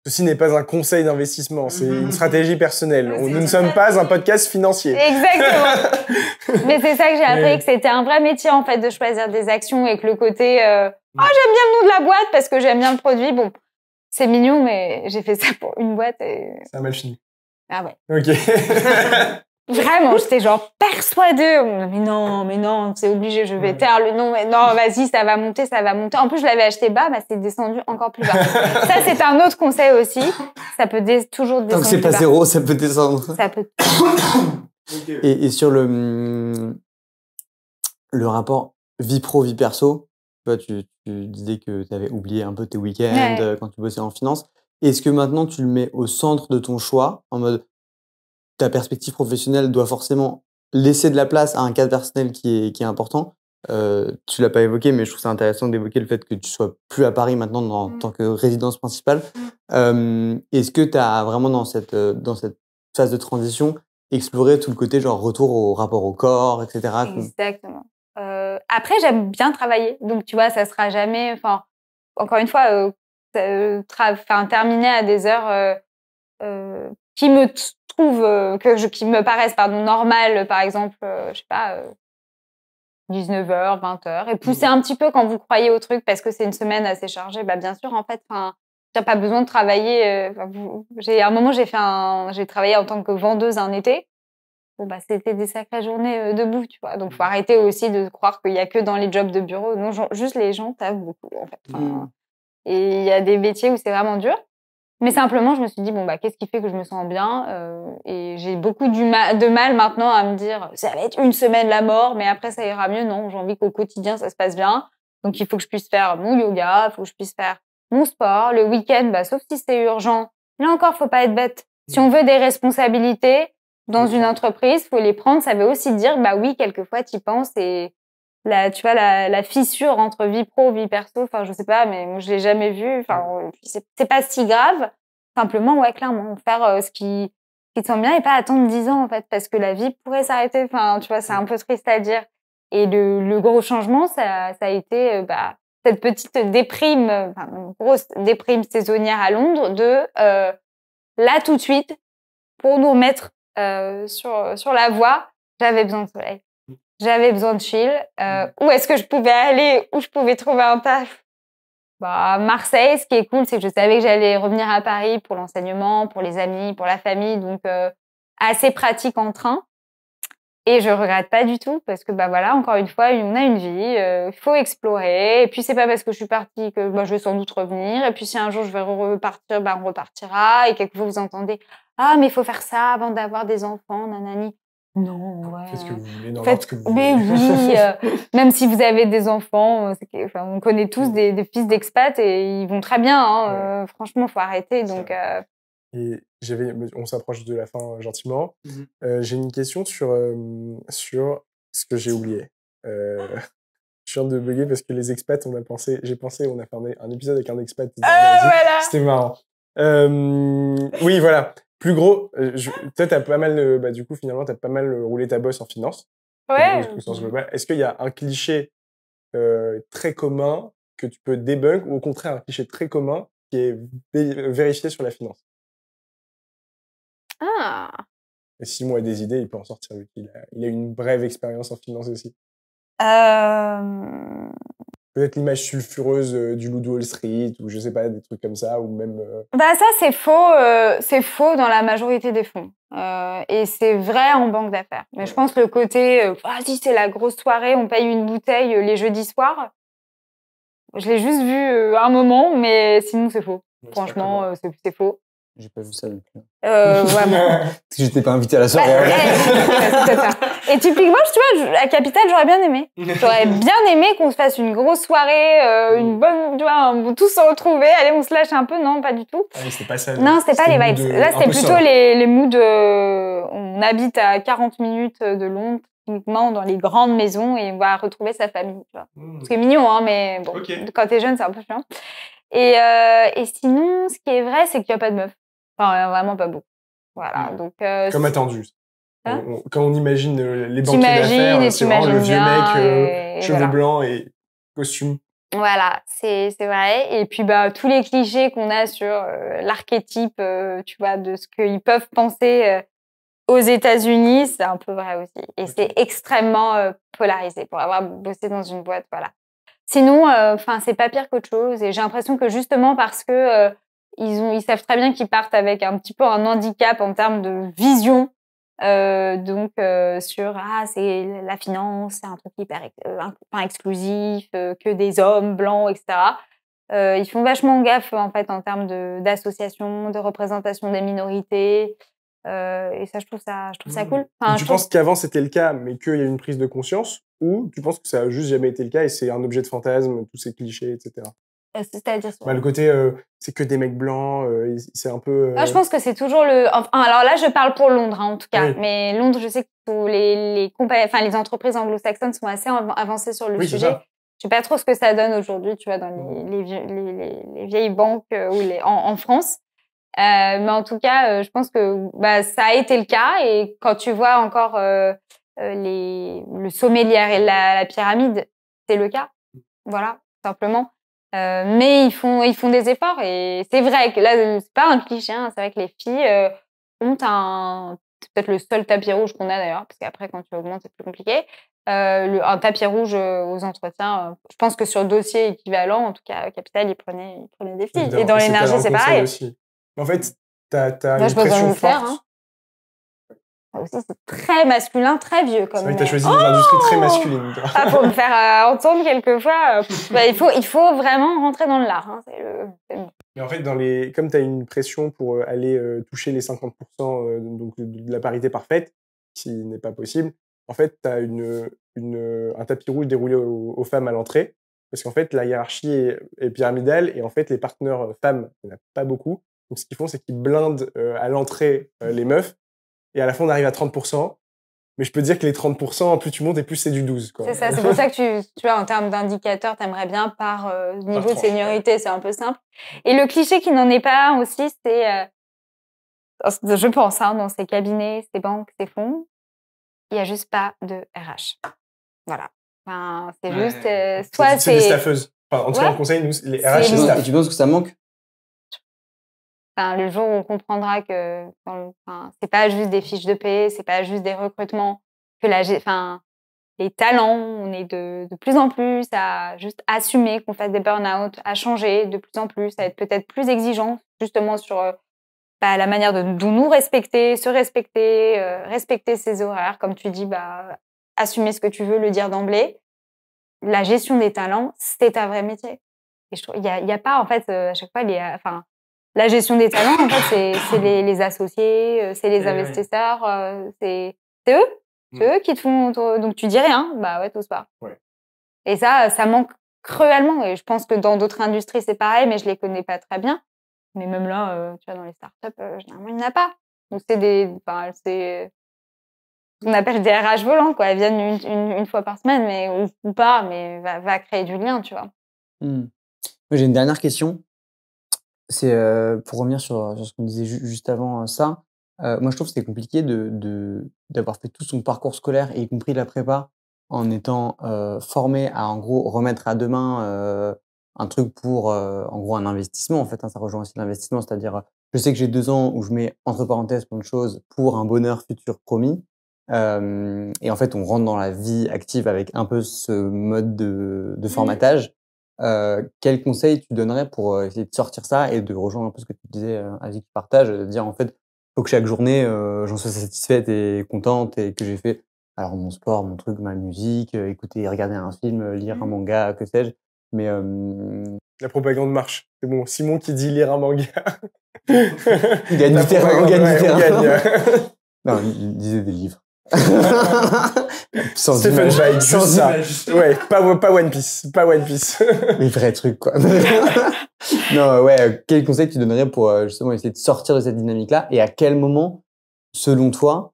Speaker 1: Ceci n'est pas un conseil d'investissement, c'est une stratégie personnelle. Nous ne sommes pas un podcast financier.
Speaker 3: Exactement. Mais c'est ça que j'ai appris, que c'était un vrai métier en fait de choisir des actions et que le côté j'aime bien le nom de la boîte parce que j'aime bien le produit. Bon, c'est mignon, mais j'ai fait ça pour une boîte et...
Speaker 1: Ça a mal fini.
Speaker 3: Ah ouais.
Speaker 1: Ok.
Speaker 3: Vraiment, j'étais genre persuadée. Mais non, c'est obligé, je vais taire le nom. Mais non, vas-y, ça va monter. En plus, je l'avais acheté bas, c'est descendu encore plus bas. Ça, c'est un autre conseil aussi. Ça peut toujours descendre.
Speaker 2: Tant que c'est pas zéro, ça peut descendre.
Speaker 3: Ça peut.
Speaker 2: Et sur le rapport vie pro, vie perso, tu disais que tu avais oublié un peu tes week-ends quand tu bossais en finance. Est-ce que maintenant, tu le mets au centre de ton choix, en mode ta perspective professionnelle doit forcément laisser de la place à un cadre personnel qui est important? Tu l'as pas évoqué, mais je trouve ça intéressant d'évoquer le fait que tu sois plus à Paris maintenant en tant que résidence principale. Est-ce que tu as vraiment dans cette phase de transition exploré tout le côté genre retour au rapport au corps, etc.
Speaker 3: Exactement. Après, j'aime bien travailler, donc tu vois, ça sera jamais. Enfin, encore une fois, terminer à des heures qui me trouve, qui me paraissent, normales, par exemple, je sais pas, 19h, 20h, et pousser un petit peu quand vous croyez au truc parce que c'est une semaine assez chargée. Bah, bien sûr, en fait, t'as pas besoin de travailler. À un moment, j'ai travaillé en tant que vendeuse un été. Bon, bah, c'était des sacrées journées debout, tu vois. Donc, faut arrêter aussi de croire qu'il y a que dans les jobs de bureau. Non, juste les gens taffent beaucoup, en fait. Et il y a des métiers où c'est vraiment dur. Mais simplement, je me suis dit, bon, bah, qu'est-ce qui fait que je me sens bien? Et j'ai beaucoup de mal maintenant à me dire, ça va être une semaine la mort, mais après, ça ira mieux. Non, j'ai envie qu'au quotidien, ça se passe bien. Donc, il faut que je puisse faire mon yoga, il faut que je puisse faire mon sport. Le week-end, bah, sauf si c'est urgent. Là encore, faut pas être bête. Si on veut des responsabilités dans une entreprise, faut les prendre. Ça veut aussi dire, bah oui, quelquefois, tu y penses et tu vois, la fissure entre vie pro, vie perso, enfin, je sais pas, mais moi, je l'ai jamais vue. Enfin, c'est pas si grave. Simplement, ouais, clairement, faire ce qui te semble bien et pas attendre 10 ans, en fait, parce que la vie pourrait s'arrêter. Enfin, tu vois, c'est un peu triste à dire. Et le gros changement, ça a été, cette petite déprime, une grosse déprime saisonnière à Londres là, tout de suite, pour nous remettre, sur la voie, j'avais besoin de soleil. J'avais besoin de chill. Où est-ce que je pouvais aller? Où je pouvais trouver un taf? Bah, Marseille, ce qui est cool, c'est que je savais que j'allais revenir à Paris pour l'enseignement, pour les amis, pour la famille. Donc, assez pratique en train. Et je regrette pas du tout parce que, bah voilà, encore une fois, on a une vie, il faut explorer. Et puis, c'est pas parce que je suis partie que je vais sans doute revenir. Et puis, si un jour je vais repartir, on repartira. Et quelquefois, vous entendez, ah, mais il faut faire ça avant d'avoir des enfants, nanani. Non, ouais.
Speaker 1: Faites ce que vous voulez, dans l'ordre que vous
Speaker 3: mais
Speaker 1: voulez.
Speaker 3: oui, même si vous avez des enfants, on connaît tous des fils d'expat et ils vont très bien. Hein, franchement, faut arrêter. Donc,
Speaker 1: Et on s'approche de la fin gentiment. J'ai une question sur ce que j'ai oublié. Je viens de bugger parce que les expats, on a fait un épisode avec un expat.
Speaker 3: Voilà.
Speaker 1: C'était marrant. Oui, voilà. Plus gros, toi, t'as pas mal, du coup, finalement, t'as pas mal roulé ta bosse en finance.
Speaker 3: Ouais.
Speaker 1: Au sens global. Est-ce qu'il y a un cliché très commun que tu peux débunk ou au contraire un cliché très commun qui est vérifié sur la finance?
Speaker 3: Ah.
Speaker 1: Et Simon a des idées, il peut en sortir vu qu'il a une brève expérience en finance aussi. Peut-être l'image sulfureuse du loup de Wall Street ou je sais pas, des trucs comme ça, ou même...
Speaker 3: Bah ça, c'est faux dans la majorité des fonds. Et c'est vrai en banque d'affaires. Mais je pense que le côté, si c'est la grosse soirée, on paye une bouteille les jeudis soirs, je l'ai juste vu un moment, mais sinon c'est faux. Franchement, c'est faux.
Speaker 2: J'ai pas vu ça non plus.
Speaker 3: Vraiment.
Speaker 2: Parce que j'étais pas invité à la soirée.
Speaker 3: C'est ça. Et typiquement, tu vois, à Capitale, j'aurais bien aimé. J'aurais bien aimé qu'on se fasse une grosse soirée, une bonne, tu vois, tous se retrouver, allez, on se lâche un peu. Non, pas du tout.
Speaker 1: Ah oui, c'était pas ça.
Speaker 3: Non, c'était pas les vibes. Là, c'était plutôt les moods. On habite à 40 minutes de Londres, uniquement dans les grandes maisons, et on va retrouver sa famille, tu vois. C'est mignon, hein, mais bon, quand t'es jeune, c'est un peu chiant. Et sinon, ce qui est vrai, c'est qu'il y a pas de meufs. Enfin, vraiment pas beaucoup. Voilà. Donc,
Speaker 1: comme attendu.
Speaker 3: Hein,
Speaker 1: quand on imagine les banquiers d'affaires, c'est vraiment le vieux mec, cheveux blancs et costume.
Speaker 3: Voilà, c'est vrai. Et puis, tous les clichés qu'on a sur l'archétype, tu vois, de ce qu'ils peuvent penser aux États-Unis, c'est un peu vrai aussi. Et c'est extrêmement polarisé pour avoir bossé dans une boîte, voilà. Sinon, c'est pas pire qu'autre chose. Et j'ai l'impression que justement parce que ils savent très bien qu'ils partent avec un petit peu un handicap en termes de vision. Sur c'est la finance, c'est un truc hyper exclusif, que des hommes blancs, etc. Ils font vachement gaffe en fait en termes d'association, de représentation des minorités. Et ça, je trouve ça cool.
Speaker 1: Tu penses qu'avant c'était le cas, mais qu'il y a une prise de conscience, ou tu penses que ça a juste jamais été le cas et c'est un objet de fantasme, tous ces clichés, etc.
Speaker 3: C'est-à-dire
Speaker 1: le côté c'est que des mecs blancs, c'est un peu...
Speaker 3: je pense que c'est toujours alors là, je parle pour Londres, hein, en tout cas. Oui. Mais Londres, je sais que les entreprises anglo-saxonnes sont assez avancées sur le sujet. Je sais pas trop ce que ça donne aujourd'hui, tu vois, dans les vieilles banques en France. Mais en tout cas, je pense que ça a été le cas. Et quand tu vois encore le sommet de la pyramide, c'est le cas. Voilà, simplement. Mais ils font des efforts et c'est vrai que là, c'est pas un cliché, hein, c'est vrai que les filles c'est peut-être le seul tapis rouge qu'on a d'ailleurs, parce qu'après, quand tu augmentes, c'est plus compliqué. Un tapis rouge aux entretiens. Je pense que sur dossier équivalent, en tout cas, Capital, il prenait des filles.
Speaker 1: Évidemment.
Speaker 3: Et dans
Speaker 1: Et
Speaker 3: l'énergie, c'est
Speaker 1: conseil
Speaker 3: pareil.
Speaker 1: aussi. En fait, t'as
Speaker 3: Moi,
Speaker 1: une
Speaker 3: je peux pas
Speaker 1: pression
Speaker 3: le faire.
Speaker 1: forte.
Speaker 3: Hein. Ça aussi, c'est très masculin, très vieux comme.
Speaker 1: C'est vrai que t'as choisi une industrie très masculine. Toi.
Speaker 3: Ah, pour me faire entendre quelquefois, il faut vraiment rentrer dans l'art. Hein.
Speaker 1: Mais en fait, comme tu as une pression pour aller toucher les 50% donc de la parité parfaite, qui n'est pas possible, en fait, tu as un tapis rouge déroulé aux femmes à l'entrée, parce qu'en fait, la hiérarchie est pyramidale, et en fait, les partenaires femmes, il n'y en a pas beaucoup. Donc, ce qu'ils font, c'est qu'ils blindent à l'entrée les meufs, et à la fin, on arrive à 30%. Mais je peux dire que les 30%, plus tu montes et plus c'est du 12.
Speaker 3: C'est ça, c'est pour ça que tu vois, en termes d'indicateurs, tu aimerais bien par niveau de seniorité, c'est un peu simple. Et le cliché qui n'en est pas un aussi, c'est, je pense, hein, dans ces cabinets, ces banques, ces fonds, il n'y a juste pas de RH. Voilà. Enfin, c'est juste, soit
Speaker 1: c'est des staffeuses. Enfin, en tout cas, on conseille, nous, les RH, c'est staff.
Speaker 2: Et tu penses que ça manque?
Speaker 3: Enfin, le jour où on comprendra que c'est pas juste des fiches de paie, c'est pas juste des recrutements, que les talents, on est de plus en plus à juste assumer qu'on fasse des burn-out, à changer de plus en plus, à être peut-être plus exigeant justement sur la manière de nous respecter, se respecter, respecter ses horaires, comme tu dis, assumer ce que tu veux, le dire d'emblée. La gestion des talents, c'est un vrai métier. Et je trouve, il y a pas en fait à chaque fois la gestion des talents, en fait, c'est les associés, c'est les investisseurs, c'est eux. C'est eux qui te font. Donc, tu dis rien. Bah ouais, t'oses pas.
Speaker 1: Ouais.
Speaker 3: Et ça manque cruellement. Et je pense que dans d'autres industries, c'est pareil, mais je les connais pas très bien. Mais même là, tu vois, dans les startups, généralement, il n'y en a pas. Donc, c'est on appelle des RH volants, quoi. Elles viennent une fois par semaine, mais, ou pas, mais va créer du lien, tu vois.
Speaker 2: Moi, j'ai une dernière question. C'est pour revenir sur ce qu'on disait juste avant ça. Moi, je trouve que c'était compliqué d'avoir fait tout son parcours scolaire, y compris la prépa, en étant formé à, en gros, remettre à demain un truc pour, en gros, un investissement. En fait, hein, ça rejoint aussi l'investissement, c'est-à-dire, je sais que j'ai 2 ans où je mets entre parenthèses plein de choses pour un bonheur futur promis. Et en fait, on rentre dans la vie active avec un peu ce mode de formatage. Quel conseil tu donnerais pour essayer de sortir ça et de rejoindre un peu ce que tu disais, Asie qui partage, de dire en fait, faut que chaque journée, j'en sois satisfaite et contente et que j'ai fait alors mon sport, mon truc, ma musique, écouter, regarder un film, lire un manga, que sais-je. Mais
Speaker 1: la propagande marche. C'est bon. Simon qui dit lire un manga.
Speaker 2: Il gagne du terrain, on gagne du terrain. Non, il disait des livres. Sans
Speaker 1: Stephen
Speaker 2: image.
Speaker 1: Zweig, juste ça. Ouais, pas One Piece. Pas One Piece.
Speaker 2: Les vrais trucs, quoi. Non, ouais, quel conseil tu donnerais pour justement essayer de sortir de cette dynamique-là et à quel moment, selon toi,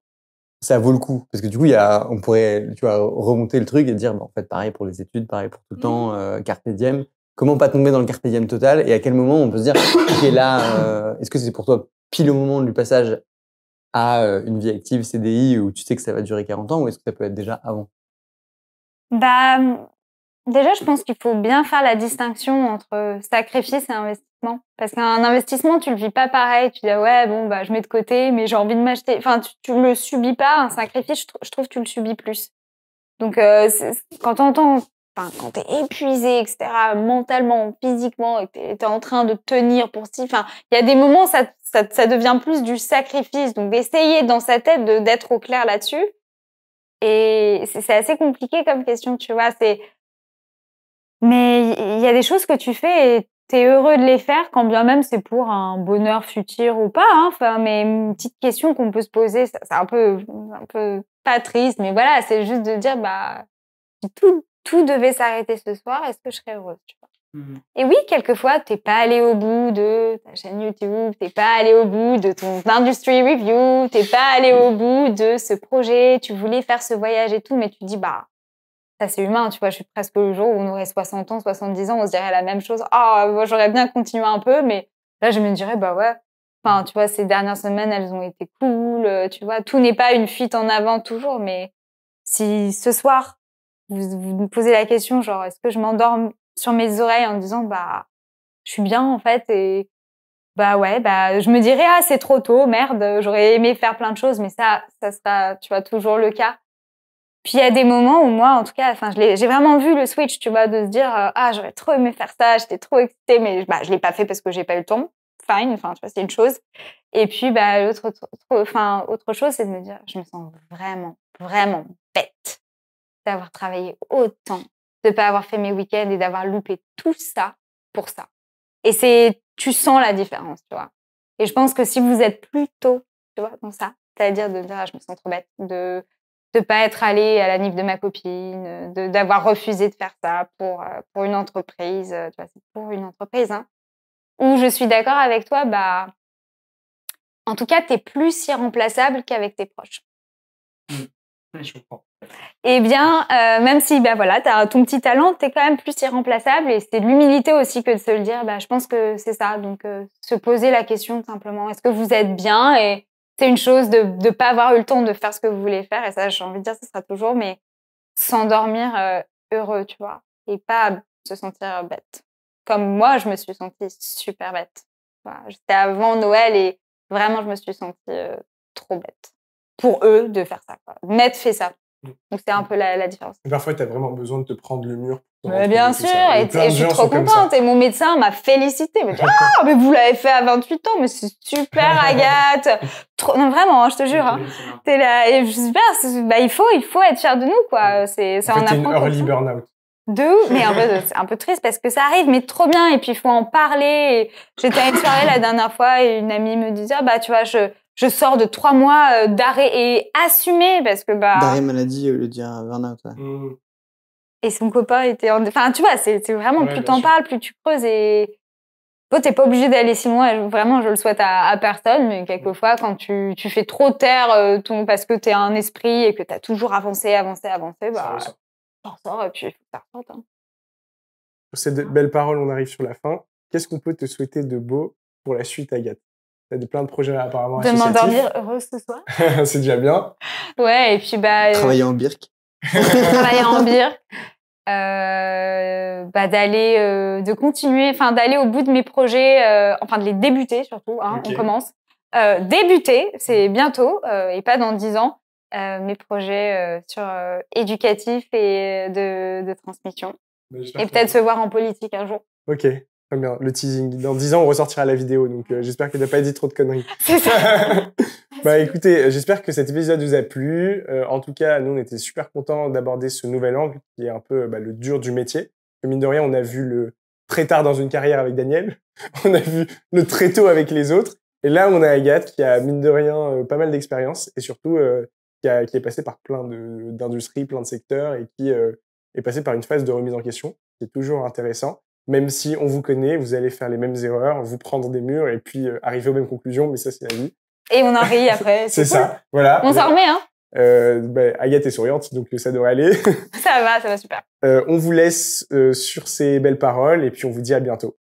Speaker 2: ça vaut le coup? Parce que du coup, on pourrait, tu vois, remonter le truc et dire, en fait, pareil pour les études, pareil pour tout le temps, carpe diem. Comment pas tomber dans le carpe diem total et à quel moment on peut se dire, ok, là, est-ce que c'est pour toi pile au moment du passage à une vie active CDI où tu sais que ça va durer 40 ans ou est-ce que ça peut être déjà avant?
Speaker 3: Déjà, je pense qu'il faut bien faire la distinction entre sacrifice et investissement. Parce qu'un investissement, tu le vis pas pareil. Tu dis, ouais, bon, je mets de côté, mais j'ai envie de m'acheter. Enfin, tu le subis pas. Un sacrifice, je trouve que tu le subis plus. Donc, quand quand t'es épuisé, etc., mentalement, physiquement, et que t'es en train de tenir pour enfin, il y a des moments, ça devient plus du sacrifice. Donc, d'essayer dans sa tête d'être au clair là-dessus. Et c'est assez compliqué comme question, tu vois. Mais il y a des choses que tu fais et t'es heureux de les faire, quand bien même c'est pour un bonheur futur ou pas. Hein. Enfin, mais une petite question qu'on peut se poser, c'est un peu pas triste, mais voilà, c'est juste de dire, si tout devait s'arrêter ce soir, est-ce que je serais heureuse, tu vois. Et oui, quelquefois, t'es pas allé au bout de ta chaîne YouTube, t'es pas allé au bout de ton industry review, t'es pas allé au bout de ce projet, tu voulais faire ce voyage et tout, mais tu dis, ça c'est humain, tu vois, je suis presque le jour où on aurait 60 ans, 70 ans, on se dirait la même chose. Moi, j'aurais bien continué un peu, mais là, je me dirais, ouais. Enfin, tu vois, ces dernières semaines, elles ont été cool, tu vois. Tout n'est pas une fuite en avant toujours, mais si ce soir, vous me posez la question, genre, est-ce que je m'endorme sur mes oreilles en disant, je suis bien, en fait, et bah ouais, bah je me dirais ah c'est trop tôt, merde, j'aurais aimé faire plein de choses, mais ça sera, tu vois, toujours le cas. Puis il y a des moments où moi, en tout cas, enfin j'ai vraiment vu le switch, tu vois, de se dire ah j'aurais trop aimé faire ça, j'étais trop excitée, mais bah je l'ai pas fait parce que j'ai pas eu le temps. Fine, enfin tu vois, c'est une chose. Et puis bah autre chose, c'est de me dire je me sens vraiment bête d'avoir travaillé autant, de pas avoir fait mes week-ends et d'avoir loupé tout ça pour ça. Et tu sens la différence, tu vois. Et je pense que si vous êtes plutôt, tu vois, dans ça, c'est-à-dire de dire, ah, je me sens trop bête, de pas être allée à la nif de ma copine, d'avoir refusé de faire ça pour une entreprise, tu vois, c'est pour une entreprise, hein. Où je suis d'accord avec toi, bah, en tout cas, t'es plus irremplaçable qu'avec tes proches.
Speaker 1: Oui, je comprends.
Speaker 3: Eh bien, même si bah voilà, t'as ton petit talent, t'es quand même plus irremplaçable et c'est de l'humilité aussi que de se le dire. Bah, je pense que c'est ça. Donc, se poser la question simplement, est-ce que vous êtes bien? Et c'est une chose de pas avoir eu le temps de faire ce que vous voulez faire. Et ça, j'ai envie de dire, ça sera toujours, mais s'endormir heureux, tu vois, et pas se sentir bête. Comme moi, je me suis sentie super bête. Voilà, c'était avant Noël et vraiment, je me suis sentie trop bête. Pour eux, de faire ça, quoi. Maître fait ça. Donc, c'est un peu la différence.
Speaker 1: Et parfois, tu as vraiment besoin de te prendre le mur.
Speaker 3: Mais bien sûr, et je suis trop contente. Et mon médecin m'a félicité. Il m'a dit ah, mais vous l'avez fait à 28 ans, mais c'est super, Agathe. Non, vraiment, hein, je te jure. Hein. T'es là, et super, bah, il faut être fier de nous, quoi. C'est
Speaker 1: en fait, une early burn-out.
Speaker 3: De ouf, mais en fait, c'est un peu triste parce que ça arrive, mais trop bien. Et puis, il faut en parler. J'étais à une soirée la dernière fois et une amie me disait, ah, bah, tu vois, je sors de 3 mois d'arrêt et assumé parce que, bah.
Speaker 2: D'arrêt maladie, au lieu de dire burn-out, ouais.
Speaker 3: Et son copain était enfin, tu vois, c'est vraiment, ouais, plus t'en parles, plus tu creuses et toi, t'es pas obligé d'aller si loin. Vraiment, je le souhaite à personne, mais quelquefois, quand tu fais trop taire parce que t'es un esprit et que t'as toujours avancé, bah, t'en ressors et puis ça ressorte. Hein.
Speaker 1: Pour ces belles paroles, on arrive sur la fin. Qu'est-ce qu'on peut te souhaiter de beau pour la suite, Agathe? T'as plein de projets apparemment associatifs. De
Speaker 3: m'endormir heureuse ce soir.
Speaker 1: C'est déjà bien.
Speaker 3: Ouais, et puis bah...
Speaker 2: Travailler en birk.
Speaker 3: Travailler en birk. Bah de continuer, enfin d'aller au bout de mes projets, enfin de les débuter surtout, hein, okay. On commence. Débuter, c'est bientôt, et pas dans 10 ans, mes projets éducatifs et de transmission. Et peut-être se voir en politique un jour.
Speaker 1: Ok, très bien. Le teasing. Dans 10 ans, on ressortira la vidéo, donc j'espère que t'as pas dit trop de conneries.
Speaker 3: C'est ça.
Speaker 1: Bah écoutez, j'espère que cet épisode vous a plu. En tout cas, nous, on était super contents d'aborder ce nouvel angle qui est un peu le dur du métier. Mine de rien, on a vu le très tard dans une carrière avec Daniel. On a vu le très tôt avec les autres. Et là, on a Agathe qui a, mine de rien, pas mal d'expérience et surtout qui est passée par plein d'industries, plein de secteurs et qui est passée par une phase de remise en question qui est toujours intéressant. Même si on vous connaît, vous allez faire les mêmes erreurs, vous prendre des murs et puis arriver aux mêmes conclusions, mais ça, c'est la vie.
Speaker 3: Et on en rit après.
Speaker 1: C'est cool. Ça, voilà.
Speaker 3: On s'en remet, hein.
Speaker 1: Agathe est souriante, donc ça devrait aller.
Speaker 3: Ça va super.
Speaker 1: On vous laisse sur ces belles paroles et puis on vous dit à bientôt.